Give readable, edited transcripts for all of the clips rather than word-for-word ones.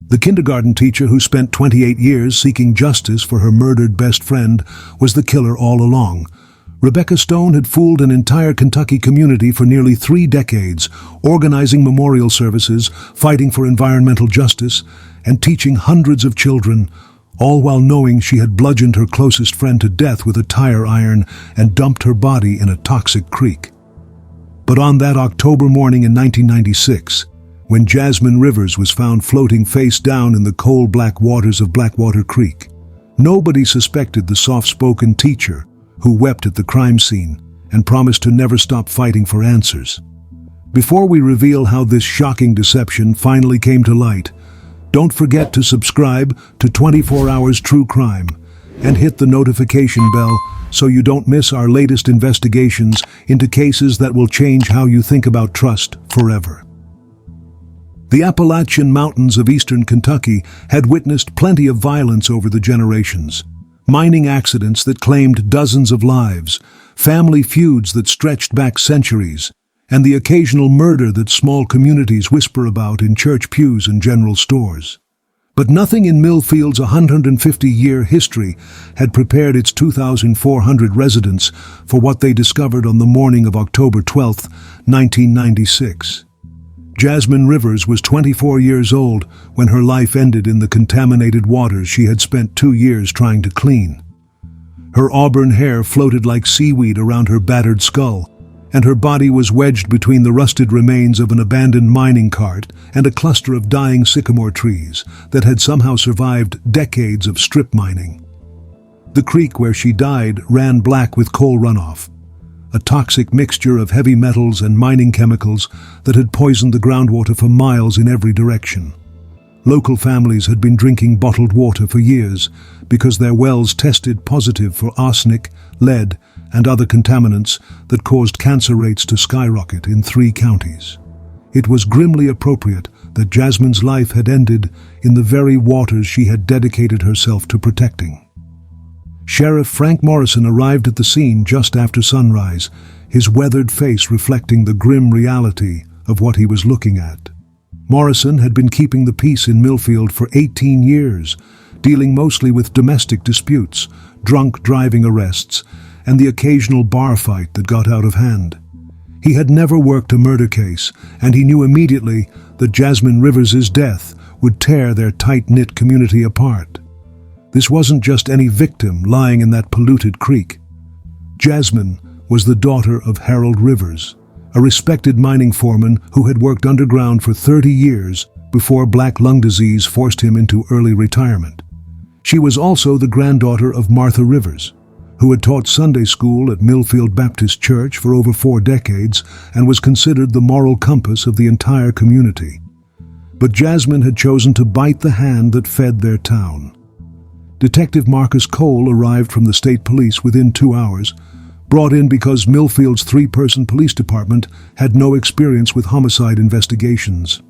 The kindergarten teacher who spent 28 years seeking justice for her murdered best friend was the killer all along. Rebecca Stone had fooled an entire Kentucky community for nearly 3 decades, organizing memorial services, fighting for environmental justice, and teaching hundreds of children, all while knowing she had bludgeoned her closest friend to death with a tire iron and dumped her body in a toxic creek. But on that October morning in 1996, when Jasmine Rivers was found floating face down in the cold black waters of Blackwater Creek, nobody suspected the soft-spoken teacher who wept at the crime scene and promised to never stop fighting for answers. Before we reveal how this shocking deception finally came to light, don't forget to subscribe to 24 Hours True Crime and hit the notification bell so you don't miss our latest investigations into cases that will change how you think about trust forever. The Appalachian Mountains of eastern Kentucky had witnessed plenty of violence over the generations. Mining accidents that claimed dozens of lives, family feuds that stretched back centuries, and the occasional murder that small communities whisper about in church pews and general stores. But nothing in Millfield's 150-year history had prepared its 2,400 residents for what they discovered on the morning of October 12, 1996. Jasmine Rivers was 24 years old when her life ended in the contaminated waters she had spent 2 years trying to clean. Her auburn hair floated like seaweed around her battered skull, and her body was wedged between the rusted remains of an abandoned mining cart and a cluster of dying sycamore trees that had somehow survived decades of strip mining. The creek where she died ran black with coal runoff, a toxic mixture of heavy metals and mining chemicals that had poisoned the groundwater for miles in every direction. Local families had been drinking bottled water for years because their wells tested positive for arsenic, lead, and other contaminants that caused cancer rates to skyrocket in 3 counties. It was grimly appropriate that Jasmine's life had ended in the very waters she had dedicated herself to protecting. Sheriff Frank Morrison arrived at the scene just after sunrise, his weathered face reflecting the grim reality of what he was looking at. Morrison had been keeping the peace in Millfield for 18 years, dealing mostly with domestic disputes, drunk driving arrests, and the occasional bar fight that got out of hand. He had never worked a murder case, and he knew immediately that Jasmine Rivers' death would tear their tight-knit community apart. This wasn't just any victim lying in that polluted creek. Jasmine was the daughter of Harold Rivers, a respected mining foreman who had worked underground for 30 years before black lung disease forced him into early retirement. She was also the granddaughter of Martha Rivers, who had taught Sunday school at Millfield Baptist Church for over 4 decades and was considered the moral compass of the entire community. But Jasmine had chosen to bite the hand that fed their town. Detective Marcus Cole arrived from the state police within 2 hours, brought in because Millfield's 3-person police department had no experience with homicide investigations.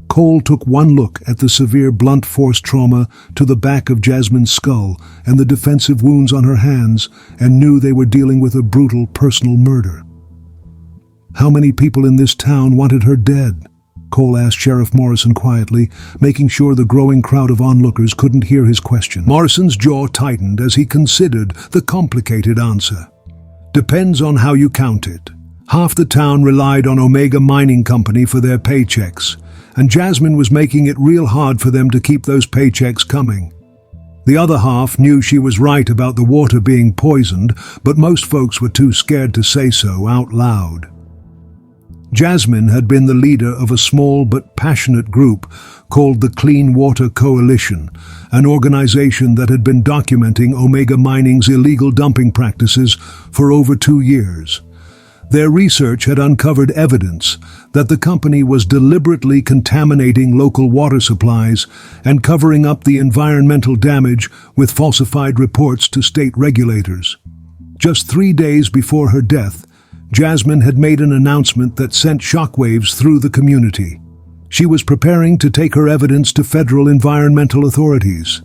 Cole took one look at the severe blunt force trauma to the back of Jasmine's skull and the defensive wounds on her hands and knew they were dealing with a brutal personal murder. How many people in this town wanted her dead? Cole asked Sheriff Morrison quietly, making sure the growing crowd of onlookers couldn't hear his question. Morrison's jaw tightened as he considered the complicated answer. Depends on how you count it. Half the town relied on Omega Mining Company for their paychecks, and Jasmine was making it real hard for them to keep those paychecks coming. The other half knew she was right about the water being poisoned, but most folks were too scared to say so out loud. Jasmine had been the leader of a small but passionate group called the Clean Water Coalition, an organization that had been documenting Omega Mining's illegal dumping practices for over 2 years. Their research had uncovered evidence that the company was deliberately contaminating local water supplies and covering up the environmental damage with falsified reports to state regulators. Just 3 days before her death, Jasmine had made an announcement that sent shockwaves through the community. She was preparing to take her evidence to federal environmental authorities,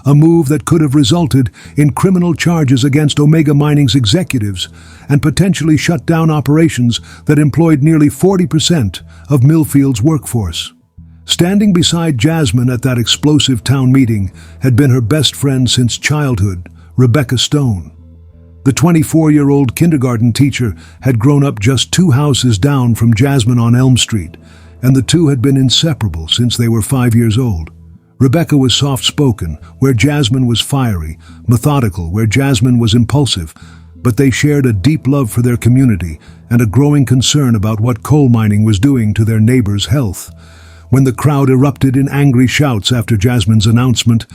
a move that could have resulted in criminal charges against Omega Mining's executives and potentially shut down operations that employed nearly 40% of Millfield's workforce. Standing beside Jasmine at that explosive town meeting had been her best friend since childhood, Rebecca Stone. The 24-year-old kindergarten teacher had grown up just 2 houses down from Jasmine on Elm Street, and the two had been inseparable since they were 5 years old. Rebecca was soft-spoken, where Jasmine was fiery, methodical, where Jasmine was impulsive, but they shared a deep love for their community and a growing concern about what coal mining was doing to their neighbors' health. When the crowd erupted in angry shouts after Jasmine's announcement,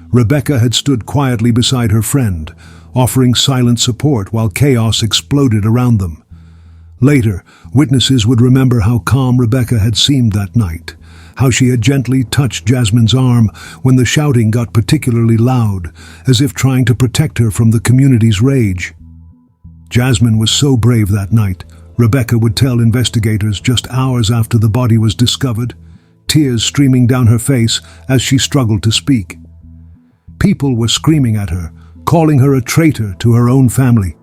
Rebecca had stood quietly beside her friend, offering silent support while chaos exploded around them. Later, witnesses would remember how calm Rebecca had seemed that night, how she had gently touched Jasmine's arm when the shouting got particularly loud, as if trying to protect her from the community's rage. Jasmine was so brave that night, Rebecca would tell investigators just hours after the body was discovered, tears streaming down her face as she struggled to speak. People were screaming at her, calling her a traitor to her own family.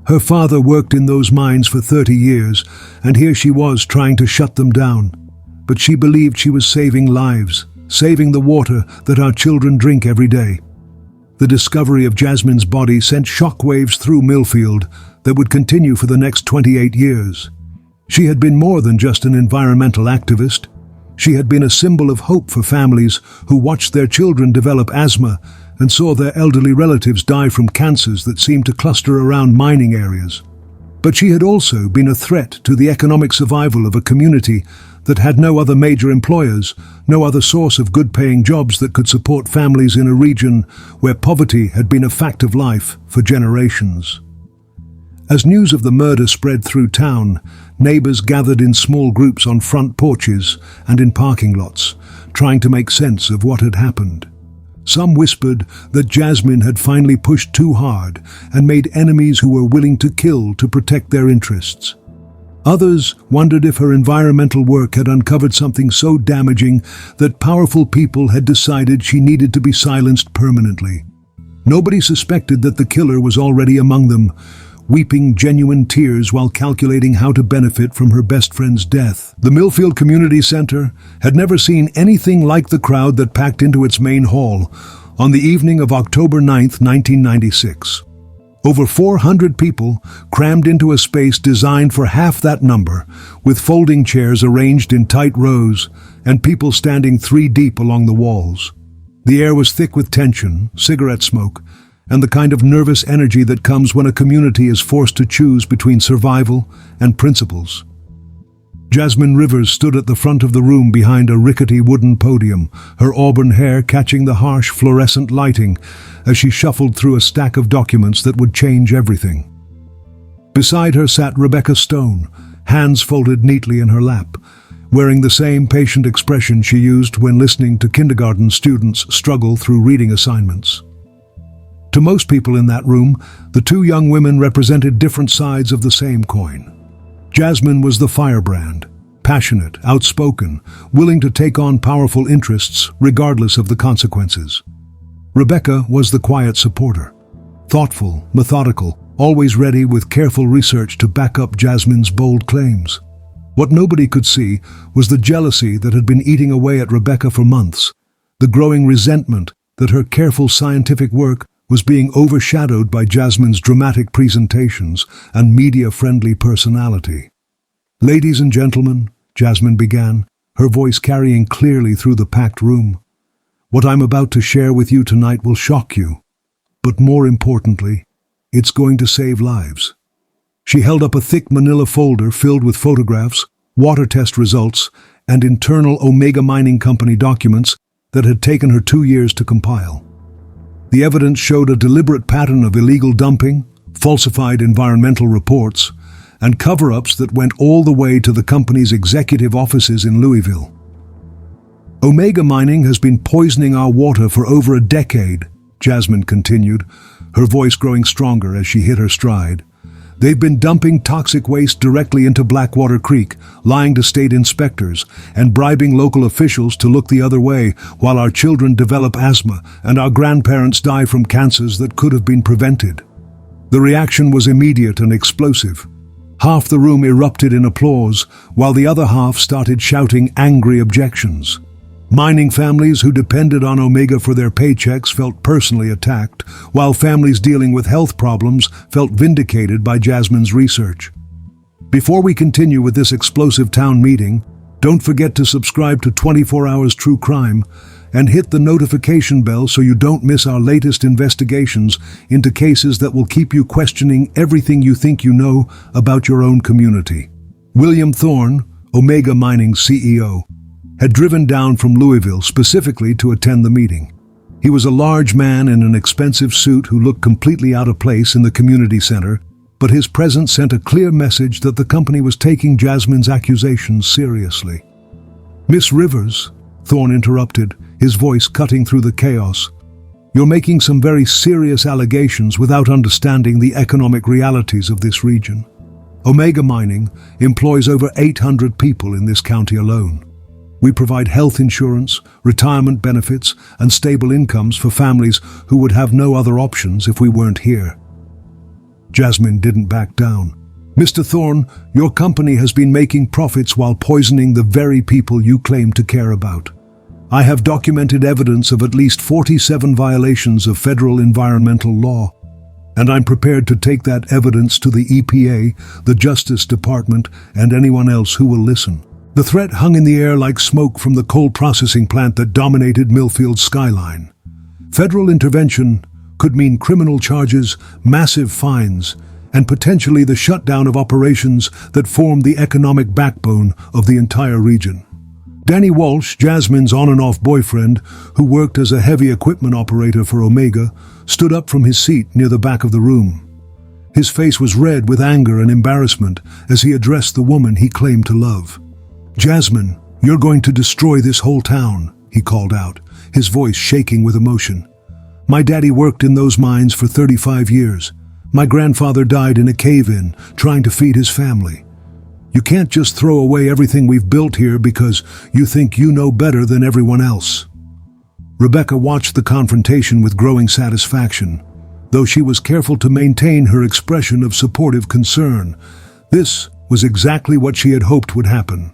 Her father worked in those mines for 30 years, and here she was trying to shut them down. But she believed she was saving lives, saving the water that our children drink every day. The discovery of Jasmine's body sent shockwaves through Millfield that would continue for the next 28 years. She had been more than just an environmental activist. She had been a symbol of hope for families who watched their children develop asthma and saw their elderly relatives die from cancers that seemed to cluster around mining areas. But she had also been a threat to the economic survival of a community that had no other major employers, no other source of good-paying jobs that could support families in a region where poverty had been a fact of life for generations. As news of the murder spread through town, neighbors gathered in small groups on front porches and in parking lots, trying to make sense of what had happened. Some whispered that Jasmine had finally pushed too hard and made enemies who were willing to kill to protect their interests. Others wondered if her environmental work had uncovered something so damaging that powerful people had decided she needed to be silenced permanently. Nobody suspected that the killer was already among them, weeping genuine tears while calculating how to benefit from her best friend's death. The Millfield Community Center had never seen anything like the crowd that packed into its main hall on the evening of October 9, 1996. Over 400 people crammed into a space designed for half that number, with folding chairs arranged in tight rows and people standing 3 deep along the walls. The air was thick with tension, cigarette smoke, and the kind of nervous energy that comes when a community is forced to choose between survival and principles. Jasmine Rivers stood at the front of the room behind a rickety wooden podium, her auburn hair catching the harsh fluorescent lighting as she shuffled through a stack of documents that would change everything. Beside her sat Rebecca Stone, hands folded neatly in her lap, wearing the same patient expression she used when listening to kindergarten students struggle through reading assignments. To most people in that room, the 2 young women represented different sides of the same coin. Jasmine was the firebrand, passionate, outspoken, willing to take on powerful interests regardless of the consequences. Rebecca was the quiet supporter, thoughtful, methodical, always ready with careful research to back up Jasmine's bold claims. What nobody could see was the jealousy that had been eating away at Rebecca for months, the growing resentment that her careful scientific work was being overshadowed by Jasmine's dramatic presentations and media-friendly personality. "Ladies and gentlemen," Jasmine began, her voice carrying clearly through the packed room, "what I'm about to share with you tonight will shock you. But more importantly, it's going to save lives." She held up a thick manila folder filled with photographs, water test results, and internal Omega Mining Company documents that had taken her 2 years to compile. The evidence showed a deliberate pattern of illegal dumping, falsified environmental reports, and cover-ups that went all the way to the company's executive offices in Louisville. "Omega Mining has been poisoning our water for over a decade," Jasmine continued, her voice growing stronger as she hit her stride. "They've been dumping toxic waste directly into Blackwater Creek, lying to state inspectors, and bribing local officials to look the other way while our children develop asthma and our grandparents die from cancers that could have been prevented." The reaction was immediate and explosive. Half the room erupted in applause, while the other half started shouting angry objections. Mining families who depended on Omega for their paychecks felt personally attacked, while families dealing with health problems felt vindicated by Jasmine's research. Before we continue with this explosive town meeting, don't forget to subscribe to 24 Hours True Crime and hit the notification bell so you don't miss our latest investigations into cases that will keep you questioning everything you think you know about your own community. William Thorne, Omega Mining's CEO, had driven down from Louisville specifically to attend the meeting. He was a large man in an expensive suit who looked completely out of place in the community center, but his presence sent a clear message that the company was taking Jasmine's accusations seriously. "Miss Rivers," Thorne interrupted, his voice cutting through the chaos, "you're making some very serious allegations without understanding the economic realities of this region. Omega Mining employs over 800 people in this county alone. We provide health insurance, retirement benefits, and stable incomes for families who would have no other options if we weren't here." Jasmine didn't back down. "Mr. Thorne, your company has been making profits while poisoning the very people you claim to care about. I have documented evidence of at least 47 violations of federal environmental law, and I'm prepared to take that evidence to the EPA, the Justice Department, and anyone else who will listen." The threat hung in the air like smoke from the coal processing plant that dominated Millfield's skyline. Federal intervention could mean criminal charges, massive fines, and potentially the shutdown of operations that formed the economic backbone of the entire region. Danny Walsh, Jasmine's on-and-off boyfriend, who worked as a heavy equipment operator for Omega, stood up from his seat near the back of the room. His face was red with anger and embarrassment as he addressed the woman he claimed to love. "Jasmine, you're going to destroy this whole town," he called out, his voice shaking with emotion. "My daddy worked in those mines for 35 years. My grandfather died in a cave-in, trying to feed his family. You can't just throw away everything we've built here because you think you know better than everyone else." Rebecca watched the confrontation with growing satisfaction, though she was careful to maintain her expression of supportive concern. This was exactly what she had hoped would happen.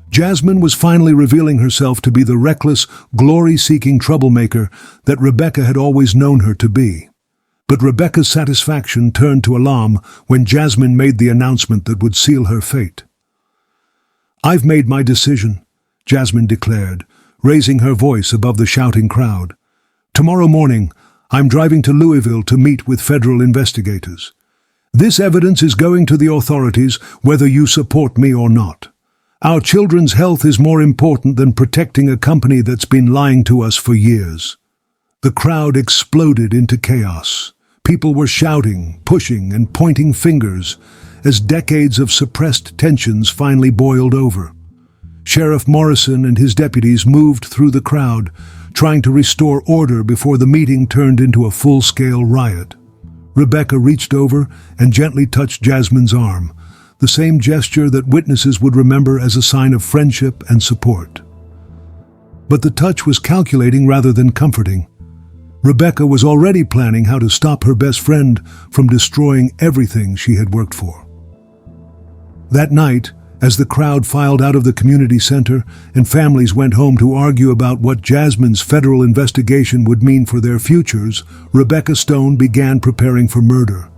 Jasmine was finally revealing herself to be the reckless, glory-seeking troublemaker that Rebecca had always known her to be. But Rebecca's satisfaction turned to alarm when Jasmine made the announcement that would seal her fate. "I've made my decision," Jasmine declared, raising her voice above the shouting crowd. "Tomorrow morning, I'm driving to Louisville to meet with federal investigators. This evidence is going to the authorities whether you support me or not. Our children's health is more important than protecting a company that's been lying to us for years." The crowd exploded into chaos. People were shouting, pushing, and pointing fingers as decades of suppressed tensions finally boiled over. Sheriff Morrison and his deputies moved through the crowd, trying to restore order before the meeting turned into a full-scale riot. Rebecca reached over and gently touched Jasmine's arm, the same gesture that witnesses would remember as a sign of friendship and support. But the touch was calculating rather than comforting. Rebecca was already planning how to stop her best friend from destroying everything she had worked for. That night, as the crowd filed out of the community center and families went home to argue about what Jasmine's federal investigation would mean for their futures, Rebecca Stone began preparing for murder.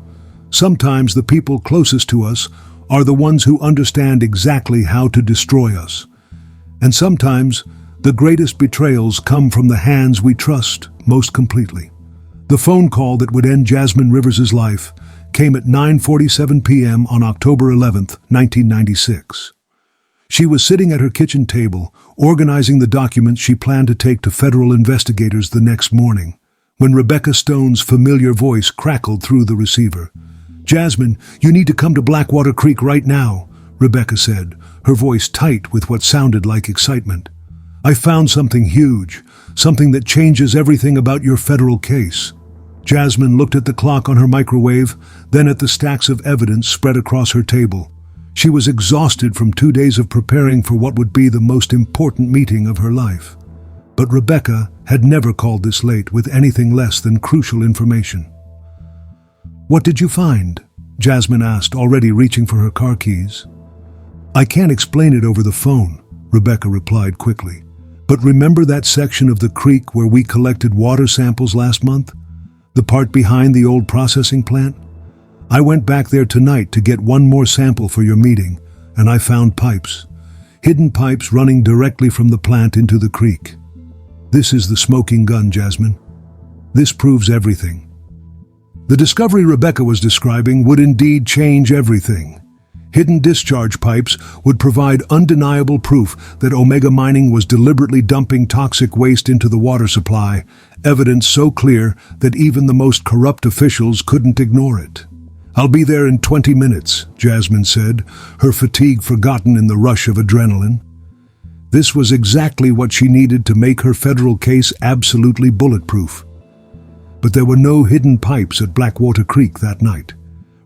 Sometimes the people closest to us are the ones who understand exactly how to destroy us. And sometimes the greatest betrayals come from the hands we trust most completely. The phone call that would end Jasmine Rivers' life came at 9:47 p.m. on October 11, 1996. She was sitting at her kitchen table, organizing the documents she planned to take to federal investigators the next morning, when Rebecca Stone's familiar voice crackled through the receiver. "Jasmine, you need to come to Blackwater Creek right now," Rebecca said, her voice tight with what sounded like excitement. "I found something huge, something that changes everything about your federal case." Jasmine looked at the clock on her microwave, then at the stacks of evidence spread across her table. She was exhausted from 2 days of preparing for what would be the most important meeting of her life. But Rebecca had never called this late with anything less than crucial information. "What did you find?" Jasmine asked, already reaching for her car keys. "I can't explain it over the phone," Rebecca replied quickly. But remember that section of the creek where we collected water samples last month? The part behind the old processing plant? I went back there tonight to get one more sample for your meeting, and I found pipes. Hidden pipes running directly from the plant into the creek. This is the smoking gun, Jasmine. This proves everything. The discovery Rebecca was describing would indeed change everything. Hidden discharge pipes would provide undeniable proof that Omega Mining was deliberately dumping toxic waste into the water supply, evidence so clear that even the most corrupt officials couldn't ignore it. "I'll be there in 20 minutes, Jasmine said, her fatigue forgotten in the rush of adrenaline. This was exactly what she needed to make her federal case absolutely bulletproof. But there were no hidden pipes at Blackwater Creek that night.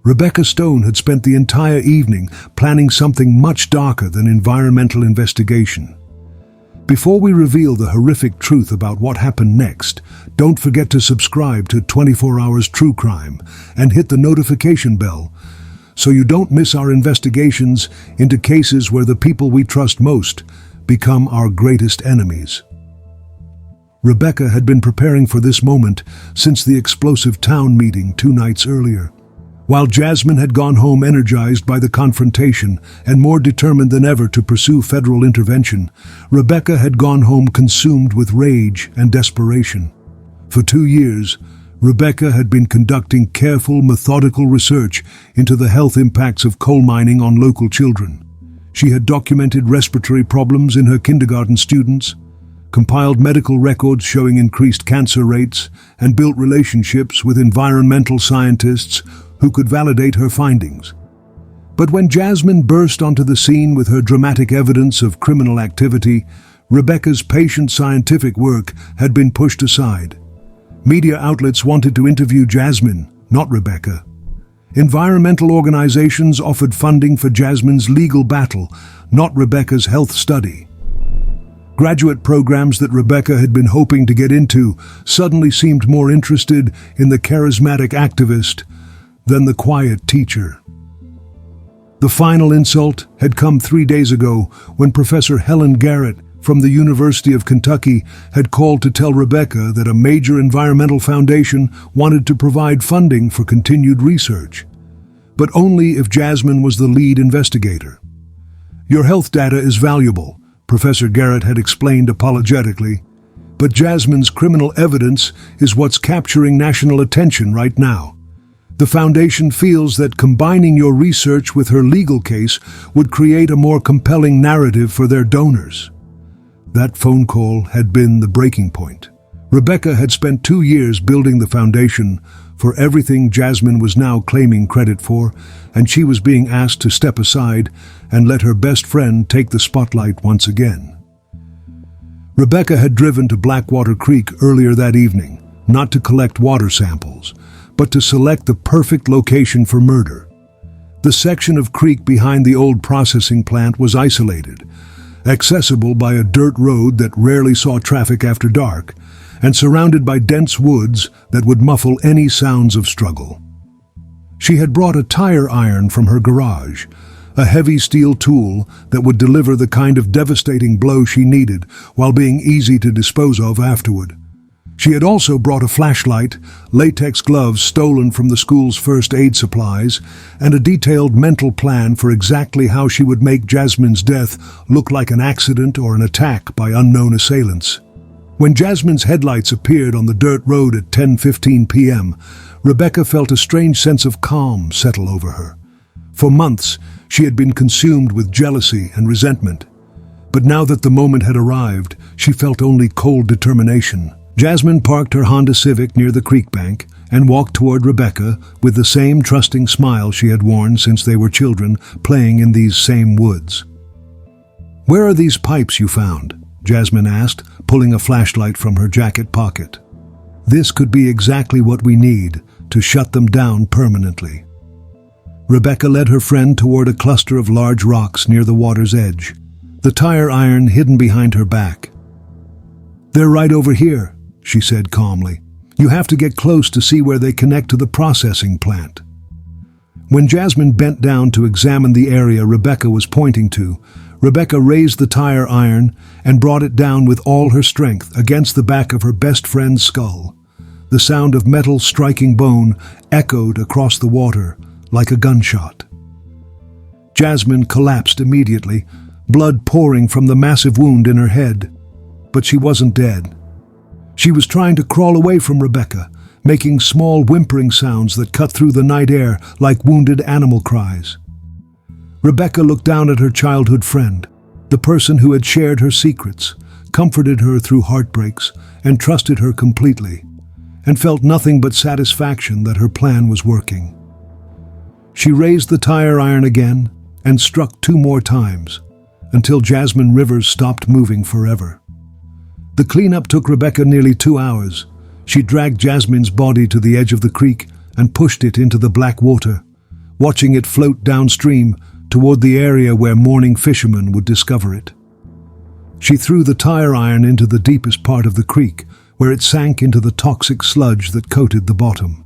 Rebecca Stone had spent the entire evening planning something much darker than environmental investigation. Before we reveal the horrific truth about what happened next, don't forget to subscribe to 24 Hours True Crime and hit the notification bell so you don't miss our investigations into cases where the people we trust most become our greatest enemies. Rebecca had been preparing for this moment since the explosive town meeting 2 nights earlier. While Jasmine had gone home energized by the confrontation and more determined than ever to pursue federal intervention, Rebecca had gone home consumed with rage and desperation. For 2 years, Rebecca had been conducting careful, methodical research into the health impacts of coal mining on local children. She had documented respiratory problems in her kindergarten students, compiled medical records showing increased cancer rates, and built relationships with environmental scientists who could validate her findings. But when Jasmine burst onto the scene with her dramatic evidence of criminal activity, Rebecca's patient scientific work had been pushed aside. Media outlets wanted to interview Jasmine, not Rebecca. Environmental organizations offered funding for Jasmine's legal battle, not Rebecca's health study. Graduate programs that Rebecca had been hoping to get into suddenly seemed more interested in the charismatic activist than the quiet teacher. The final insult had come 3 days ago when Professor Helen Garrett from the University of Kentucky had called to tell Rebecca that a major environmental foundation wanted to provide funding for continued research, but only if Jasmine was the lead investigator. "Your health data is valuable," Professor Garrett had explained apologetically, "but Jasmine's criminal evidence is what's capturing national attention right now. The foundation feels that combining your research with her legal case would create a more compelling narrative for their donors." That phone call had been the breaking point. Rebecca had spent 2 years building the foundation for everything Jasmine was now claiming credit for, and she was being asked to step aside and let her best friend take the spotlight once again. Rebecca had driven to Blackwater Creek earlier that evening, not to collect water samples, but to select the perfect location for murder. The section of creek behind the old processing plant was isolated, accessible by a dirt road that rarely saw traffic after dark, and surrounded by dense woods that would muffle any sounds of struggle. She had brought a tire iron from her garage, a heavy steel tool that would deliver the kind of devastating blow she needed while being easy to dispose of afterward. She had also brought a flashlight, latex gloves stolen from the school's first aid supplies, and a detailed mental plan for exactly how she would make Jasmine's death look like an accident or an attack by unknown assailants. When Jasmine's headlights appeared on the dirt road at 10:15 p.m., Rebecca felt a strange sense of calm settle over her. For months, she had been consumed with jealousy and resentment. But now that the moment had arrived, she felt only cold determination. Jasmine parked her Honda Civic near the creek bank and walked toward Rebecca with the same trusting smile she had worn since they were children, playing in these same woods. "Where are these pipes you found?" Jasmine asked, pulling a flashlight from her jacket pocket. "This could be exactly what we need to shut them down permanently." Rebecca led her friend toward a cluster of large rocks near the water's edge, the tire iron hidden behind her back. "They're right over here," she said calmly. "You have to get close to see where they connect to the processing plant." When Jasmine bent down to examine the area Rebecca was pointing to, Rebecca raised the tire iron and brought it down with all her strength against the back of her best friend's skull. The sound of metal striking bone echoed across the water like a gunshot. Jasmine collapsed immediately, blood pouring from the massive wound in her head. But she wasn't dead. She was trying to crawl away from Rebecca, making small whimpering sounds that cut through the night air like wounded animal cries. Rebecca looked down at her childhood friend, the person who had shared her secrets, comforted her through heartbreaks, and trusted her completely, and felt nothing but satisfaction that her plan was working. She raised the tire iron again and struck 2 more times, until Jasmine Rivers stopped moving forever. The cleanup took Rebecca nearly 2 hours. She dragged Jasmine's body to the edge of the creek and pushed it into the black water, watching it float downstream toward the area where morning fishermen would discover it. She threw the tire iron into the deepest part of the creek, where it sank into the toxic sludge that coated the bottom.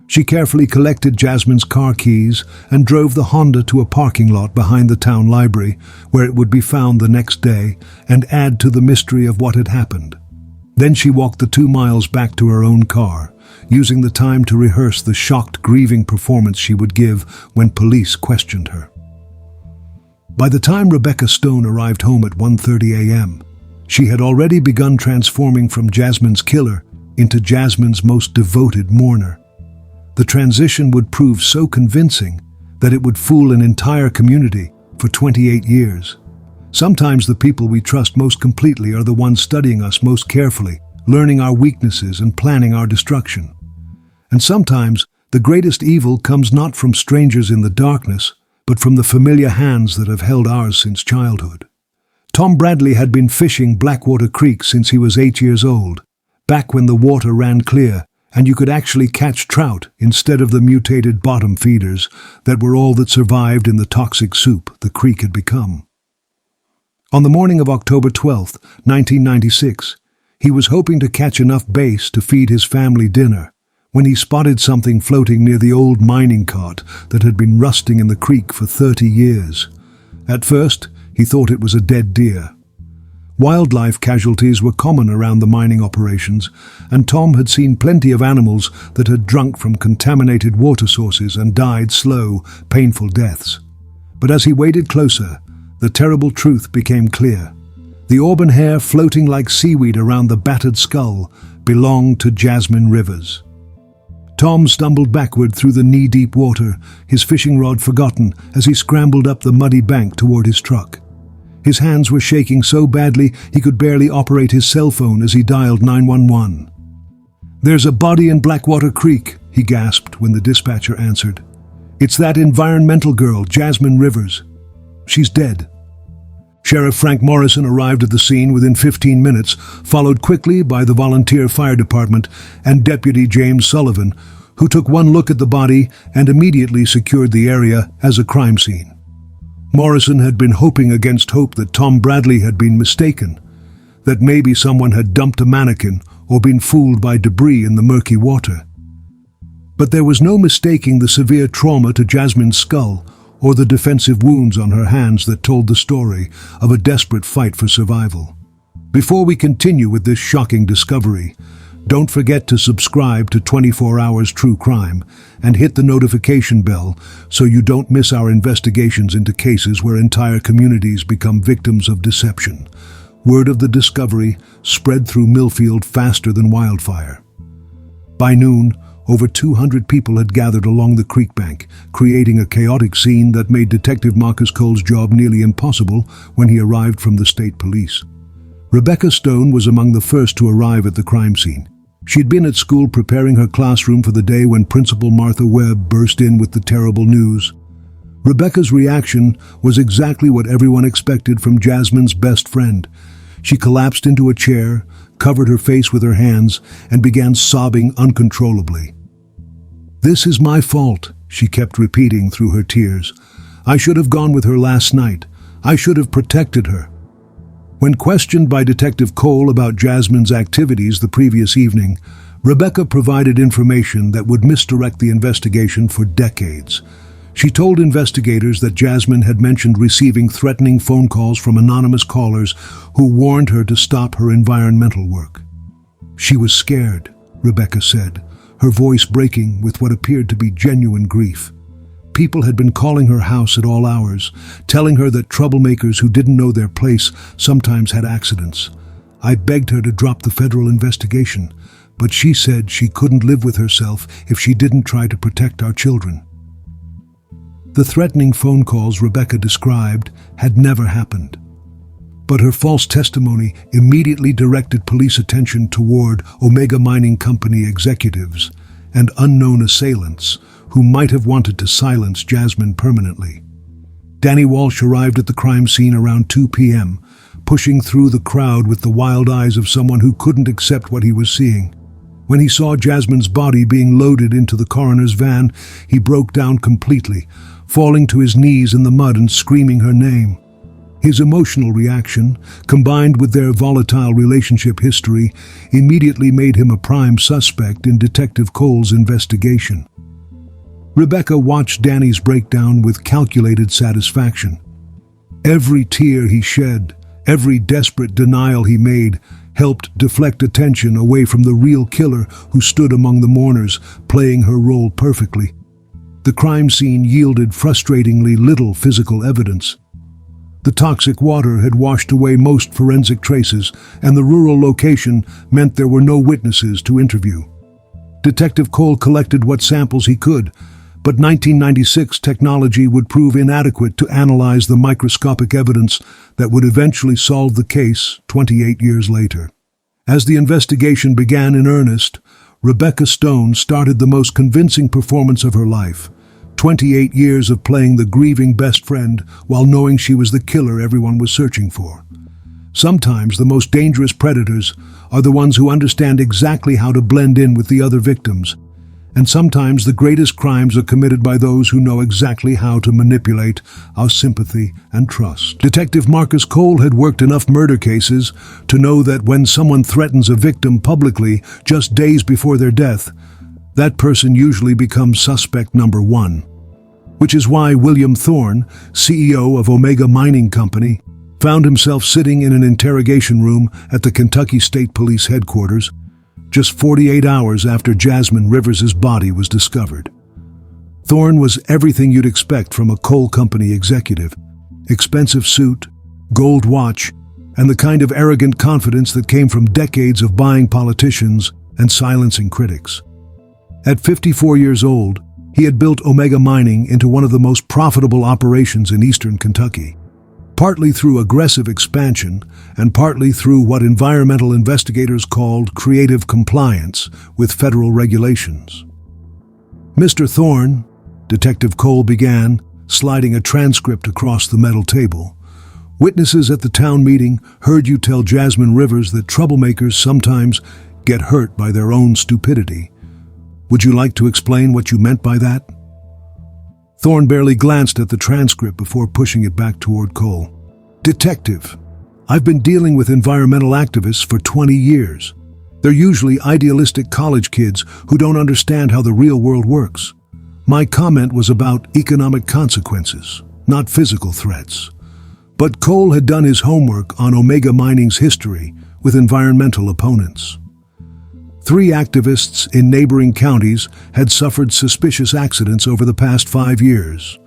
She carefully collected Jasmine's car keys and drove the Honda to a parking lot behind the town library, where it would be found the next day and add to the mystery of what had happened. Then she walked the 2 miles back to her own car, using the time to rehearse the shocked, grieving performance she would give when police questioned her. By the time Rebecca Stone arrived home at 1:30 a.m., she had already begun transforming from Jasmine's killer into Jasmine's most devoted mourner. The transition would prove so convincing that it would fool an entire community for 28 years. Sometimes the people we trust most completely are the ones studying us most carefully, learning our weaknesses and planning our destruction. And sometimes the greatest evil comes not from strangers in the darkness, but from the familiar hands that have held ours since childhood. Tom Bradley had been fishing Blackwater Creek since he was 8 years old, back when the water ran clear and you could actually catch trout instead of the mutated bottom feeders that were all that survived in the toxic soup the creek had become. On the morning of October 12, 1996, he was hoping to catch enough bass to feed his family dinner when he spotted something floating near the old mining cart that had been rusting in the creek for 30 years. At first, he thought it was a dead deer. Wildlife casualties were common around the mining operations, and Tom had seen plenty of animals that had drunk from contaminated water sources and died slow, painful deaths. But as he waded closer, the terrible truth became clear. The auburn hair floating like seaweed around the battered skull belonged to Jasmine Rivers. Tom stumbled backward through the knee-deep water, his fishing rod forgotten as he scrambled up the muddy bank toward his truck. His hands were shaking so badly he could barely operate his cell phone as he dialed 911. "There's a body in Blackwater Creek," he gasped when the dispatcher answered. "It's that environmental girl, Jasmine Rivers. She's dead." Sheriff Frank Morrison arrived at the scene within 15 minutes, followed quickly by the volunteer fire department and Deputy James Sullivan, who took one look at the body and immediately secured the area as a crime scene. Morrison had been hoping against hope that Tom Bradley had been mistaken, that maybe someone had dumped a mannequin or been fooled by debris in the murky water. But there was no mistaking the severe trauma to Jasmine's skull or the defensive wounds on her hands that told the story of a desperate fight for survival. Before we continue with this shocking discovery, don't forget to subscribe to 24 Hours True Crime and hit the notification bell so you don't miss our investigations into cases where entire communities become victims of deception. Word of the discovery spread through Millfield faster than wildfire. By noon, over 200 people had gathered along the creek bank, creating a chaotic scene that made Detective Marcus Cole's job nearly impossible when he arrived from the state police. Rebecca Stone was among the first to arrive at the crime scene. She'd been at school preparing her classroom for the day when Principal Martha Webb burst in with the terrible news. Rebecca's reaction was exactly what everyone expected from Jasmine's best friend. She collapsed into a chair, covered her face with her hands, and began sobbing uncontrollably. "This is my fault," she kept repeating through her tears. "I should have gone with her last night. I should have protected her." When questioned by Detective Cole about Jasmine's activities the previous evening, Rebecca provided information that would misdirect the investigation for decades. She told investigators that Jasmine had mentioned receiving threatening phone calls from anonymous callers who warned her to stop her environmental work. She was scared, Rebecca said, her voice breaking with what appeared to be genuine grief. People had been calling her house at all hours, telling her that troublemakers who didn't know their place sometimes had accidents. I begged her to drop the federal investigation, but she said she couldn't live with herself if she didn't try to protect our children. The threatening phone calls Rebecca described had never happened. But her false testimony immediately directed police attention toward Omega Mining Company executives and unknown assailants who might have wanted to silence Jasmine permanently. Danny Walsh arrived at the crime scene around 2 p.m., pushing through the crowd with the wild eyes of someone who couldn't accept what he was seeing. When he saw Jasmine's body being loaded into the coroner's van, he broke down completely, falling to his knees in the mud and screaming her name. His emotional reaction, combined with their volatile relationship history, immediately made him a prime suspect in Detective Cole's investigation. Rebecca watched Danny's breakdown with calculated satisfaction. Every tear he shed, every desperate denial he made, helped deflect attention away from the real killer who stood among the mourners, playing her role perfectly. The crime scene yielded frustratingly little physical evidence. The toxic water had washed away most forensic traces, and the rural location meant there were no witnesses to interview. Detective Cole collected what samples he could, but 1996 technology would prove inadequate to analyze the microscopic evidence that would eventually solve the case 28 years later. As the investigation began in earnest, Rebecca Stone started the most convincing performance of her life. 28 years of playing the grieving best friend while knowing she was the killer everyone was searching for. Sometimes the most dangerous predators are the ones who understand exactly how to blend in with the other victims, and sometimes the greatest crimes are committed by those who know exactly how to manipulate our sympathy and trust. Detective Marcus Cole had worked enough murder cases to know that when someone threatens a victim publicly just days before their death, that person usually becomes suspect number one. Which is why William Thorne, CEO of Omega Mining Company, found himself sitting in an interrogation room at the Kentucky State Police headquarters, just 48 hours after Jasmine Rivers' body was discovered. Thorne was everything you'd expect from a coal company executive: expensive suit, gold watch, and the kind of arrogant confidence that came from decades of buying politicians and silencing critics. At 54 years old, he had built Omega Mining into one of the most profitable operations in eastern Kentucky, partly through aggressive expansion and partly through what environmental investigators called creative compliance with federal regulations. Mr. Thorne, Detective Cole began, sliding a transcript across the metal table. Witnesses at the town meeting heard you tell Jasmine Rivers that troublemakers sometimes get hurt by their own stupidity. Would you like to explain what you meant by that? Thorne barely glanced at the transcript before pushing it back toward Cole. Detective, I've been dealing with environmental activists for 20 years. They're usually idealistic college kids who don't understand how the real world works. My comment was about economic consequences, not physical threats. But Cole had done his homework on Omega Mining's history with environmental opponents. 3 activists in neighboring counties had suffered suspicious accidents over the past 5 years.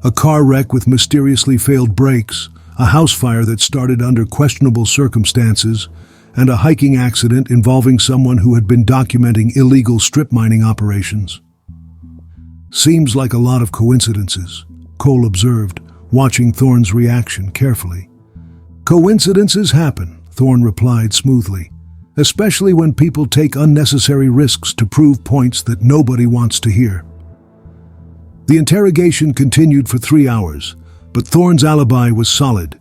A car wreck with mysteriously failed brakes, a house fire that started under questionable circumstances, and a hiking accident involving someone who had been documenting illegal strip mining operations. Seems like a lot of coincidences, Cole observed, watching Thorne's reaction carefully. Coincidences happen, Thorne replied smoothly, especially when people take unnecessary risks to prove points that nobody wants to hear. The interrogation continued for 3 hours, but Thorne's alibi was solid.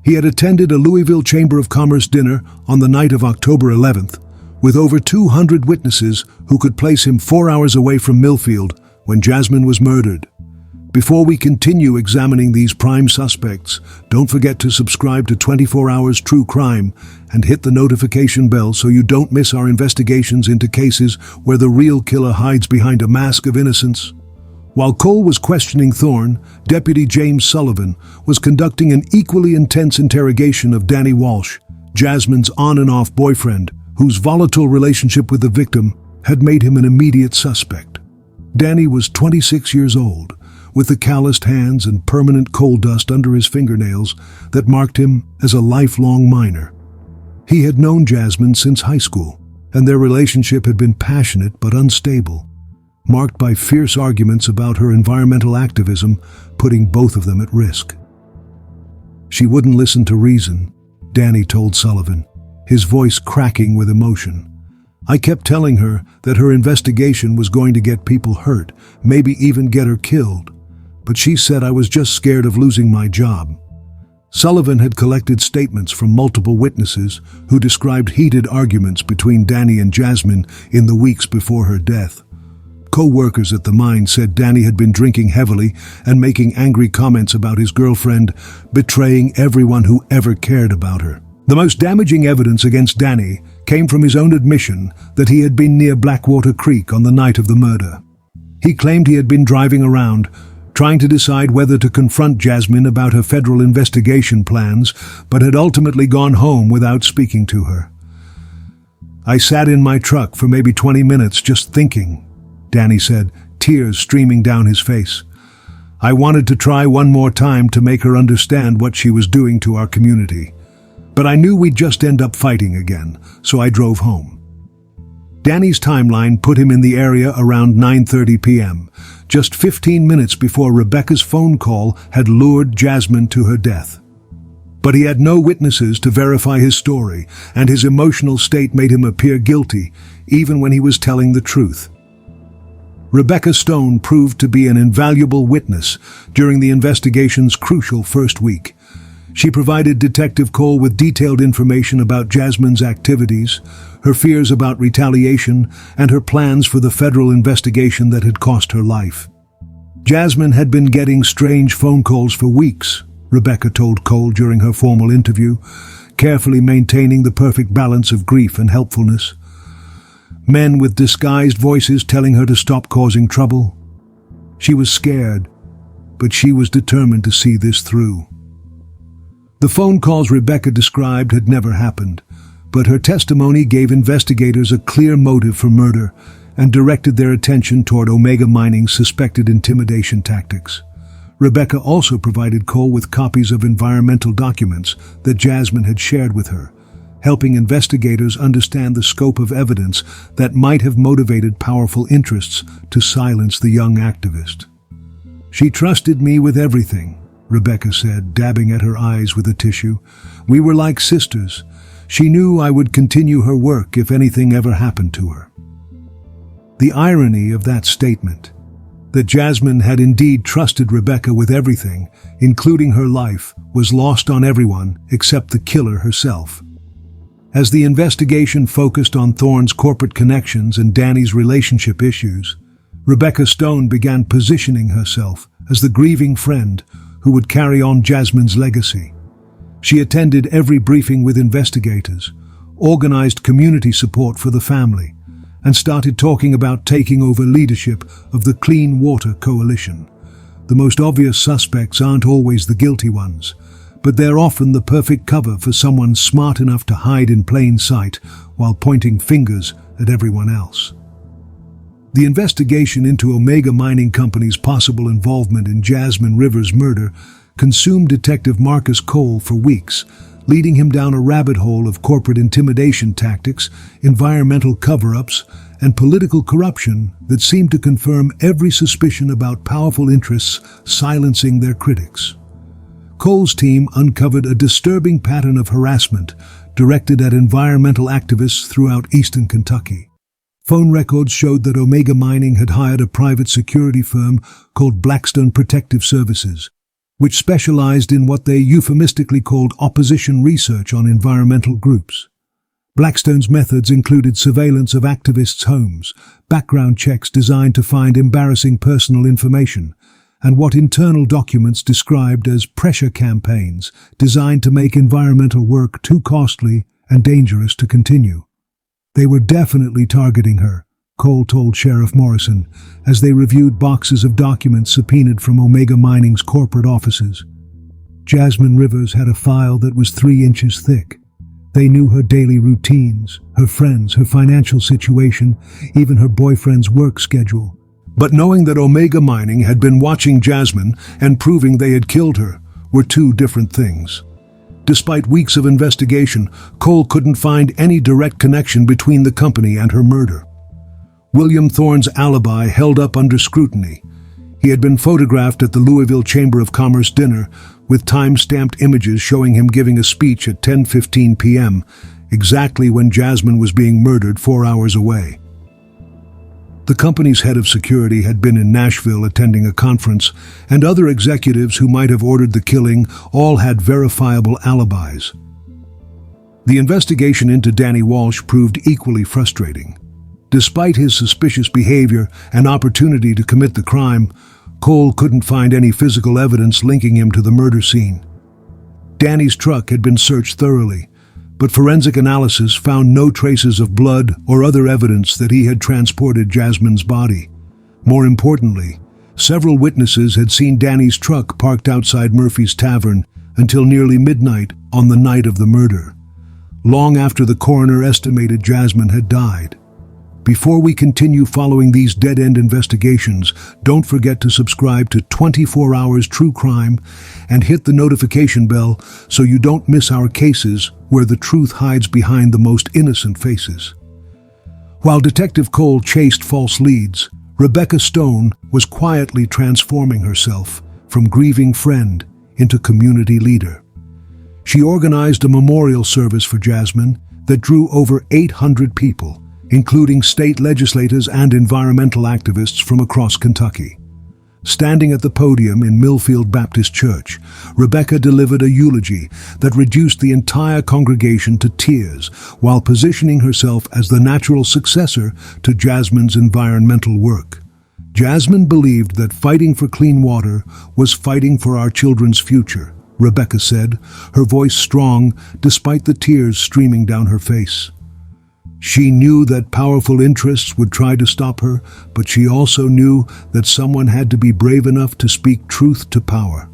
He had attended a Louisville Chamber of Commerce dinner on the night of October 11th, with over 200 witnesses who could place him 4 hours away from Millfield when Jasmine was murdered. Before we continue examining these prime suspects, don't forget to subscribe to 24 Hours True Crime and hit the notification bell so you don't miss our investigations into cases where the real killer hides behind a mask of innocence. While Cole was questioning Thorne, Deputy James Sullivan was conducting an equally intense interrogation of Danny Walsh, Jasmine's on-and-off boyfriend, whose volatile relationship with the victim had made him an immediate suspect. Danny was 26 years old, with the calloused hands and permanent coal dust under his fingernails that marked him as a lifelong minor. He had known Jasmine since high school, and their relationship had been passionate but unstable, marked by fierce arguments about her environmental activism, putting both of them at risk. She wouldn't listen to reason, Danny told Sullivan, his voice cracking with emotion. I kept telling her that her investigation was going to get people hurt, maybe even get her killed, but she said I was just scared of losing my job. Sullivan had collected statements from multiple witnesses who described heated arguments between Danny and Jasmine in the weeks before her death. Co-workers at the mine said Danny had been drinking heavily and making angry comments about his girlfriend, betraying everyone who ever cared about her. The most damaging evidence against Danny came from his own admission that he had been near Blackwater Creek on the night of the murder. He claimed he had been driving around, trying to decide whether to confront Jasmine about her federal investigation plans, but had ultimately gone home without speaking to her. I sat in my truck for maybe 20 minutes just thinking, Danny said, tears streaming down his face. I wanted to try one more time to make her understand what she was doing to our community. But I knew we'd just end up fighting again, so I drove home. Danny's timeline put him in the area around 9:30 p.m., just 15 minutes before Rebecca's phone call had lured Jasmine to her death. But he had no witnesses to verify his story, and his emotional state made him appear guilty, even when he was telling the truth. Rebecca Stone proved to be an invaluable witness during the investigation's crucial first week. She provided Detective Cole with detailed information about Jasmine's activities, her fears about retaliation, and her plans for the federal investigation that had cost her life. Jasmine had been getting strange phone calls for weeks, Rebecca told Cole during her formal interview, carefully maintaining the perfect balance of grief and helpfulness. Men with disguised voices telling her to stop causing trouble. She was scared, but she was determined to see this through. The phone calls Rebecca described had never happened, but her testimony gave investigators a clear motive for murder and directed their attention toward Omega Mining's suspected intimidation tactics. Rebecca also provided Cole with copies of environmental documents that Jasmine had shared with her, helping investigators understand the scope of evidence that might have motivated powerful interests to silence the young activist. She trusted me with everything, Rebecca said, dabbing at her eyes with a tissue. We were like sisters. She knew I would continue her work if anything ever happened to her. The irony of that statement, that Jasmine had indeed trusted Rebecca with everything, including her life, was lost on everyone except the killer herself. As the investigation focused on Thorne's corporate connections and Danny's relationship issues, Rebecca Stone began positioning herself as the grieving friend who would carry on Jasmine's legacy. She attended every briefing with investigators, organized community support for the family, and started talking about taking over leadership of the Clean Water Coalition. The most obvious suspects aren't always the guilty ones, but they're often the perfect cover for someone smart enough to hide in plain sight while pointing fingers at everyone else. The investigation into Omega Mining Company's possible involvement in Jasmine Rivers' murder consumed Detective Marcus Cole for weeks, leading him down a rabbit hole of corporate intimidation tactics, environmental cover-ups, and political corruption that seemed to confirm every suspicion about powerful interests silencing their critics. Cole's team uncovered a disturbing pattern of harassment directed at environmental activists throughout eastern Kentucky. Phone records showed that Omega Mining had hired a private security firm called Blackstone Protective Services, which specialized in what they euphemistically called opposition research on environmental groups. Blackstone's methods included surveillance of activists' homes, background checks designed to find embarrassing personal information, and what internal documents described as pressure campaigns designed to make environmental work too costly and dangerous to continue. They were definitely targeting her, Cole told Sheriff Morrison as they reviewed boxes of documents subpoenaed from Omega Mining's corporate offices. Jasmine Rivers had a file that was 3 inches thick. They knew her daily routines, her friends, her financial situation, even her boyfriend's work schedule. But knowing that Omega Mining had been watching Jasmine and proving they had killed her were 2 different things. Despite weeks of investigation, Cole couldn't find any direct connection between the company and her murder. William Thorne's alibi held up under scrutiny. He had been photographed at the Louisville Chamber of Commerce dinner with time-stamped images showing him giving a speech at 10:15 p.m., exactly when Jasmine was being murdered 4 hours away. The company's head of security had been in Nashville attending a conference, and other executives who might have ordered the killing all had verifiable alibis. The investigation into Danny Walsh proved equally frustrating. Despite his suspicious behavior and opportunity to commit the crime, Cole couldn't find any physical evidence linking him to the murder scene. Danny's truck had been searched thoroughly, but forensic analysis found no traces of blood or other evidence that he had transported Jasmine's body. More importantly, several witnesses had seen Danny's truck parked outside Murphy's Tavern until nearly midnight on the night of the murder, long after the coroner estimated Jasmine had died. Before we continue following these dead-end investigations, don't forget to subscribe to 24 Hours True Crime and hit the notification bell so you don't miss our cases where the truth hides behind the most innocent faces. While Detective Cole chased false leads, Rebecca Stone was quietly transforming herself from grieving friend into community leader. She organized a memorial service for Jasmine that drew over 800 people, including state legislators and environmental activists from across Kentucky. Standing at the podium in Millfield Baptist Church, Rebecca delivered a eulogy that reduced the entire congregation to tears while positioning herself as the natural successor to Jasmine's environmental work. Jasmine believed that fighting for clean water was fighting for our children's future, Rebecca said, her voice strong despite the tears streaming down her face. She knew that powerful interests would try to stop her, but she also knew that someone had to be brave enough to speak truth to power.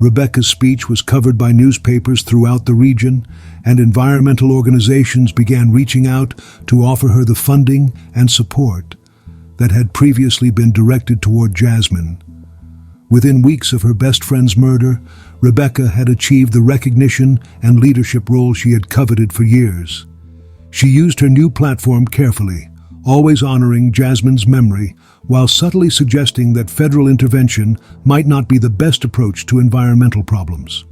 Rebecca's speech was covered by newspapers throughout the region, and environmental organizations began reaching out to offer her the funding and support that had previously been directed toward Jasmine. Within weeks of her best friend's murder, Rebecca had achieved the recognition and leadership role she had coveted for years. She used her new platform carefully, always honoring Jasmine's memory, while subtly suggesting that federal intervention might not be the best approach to environmental problems.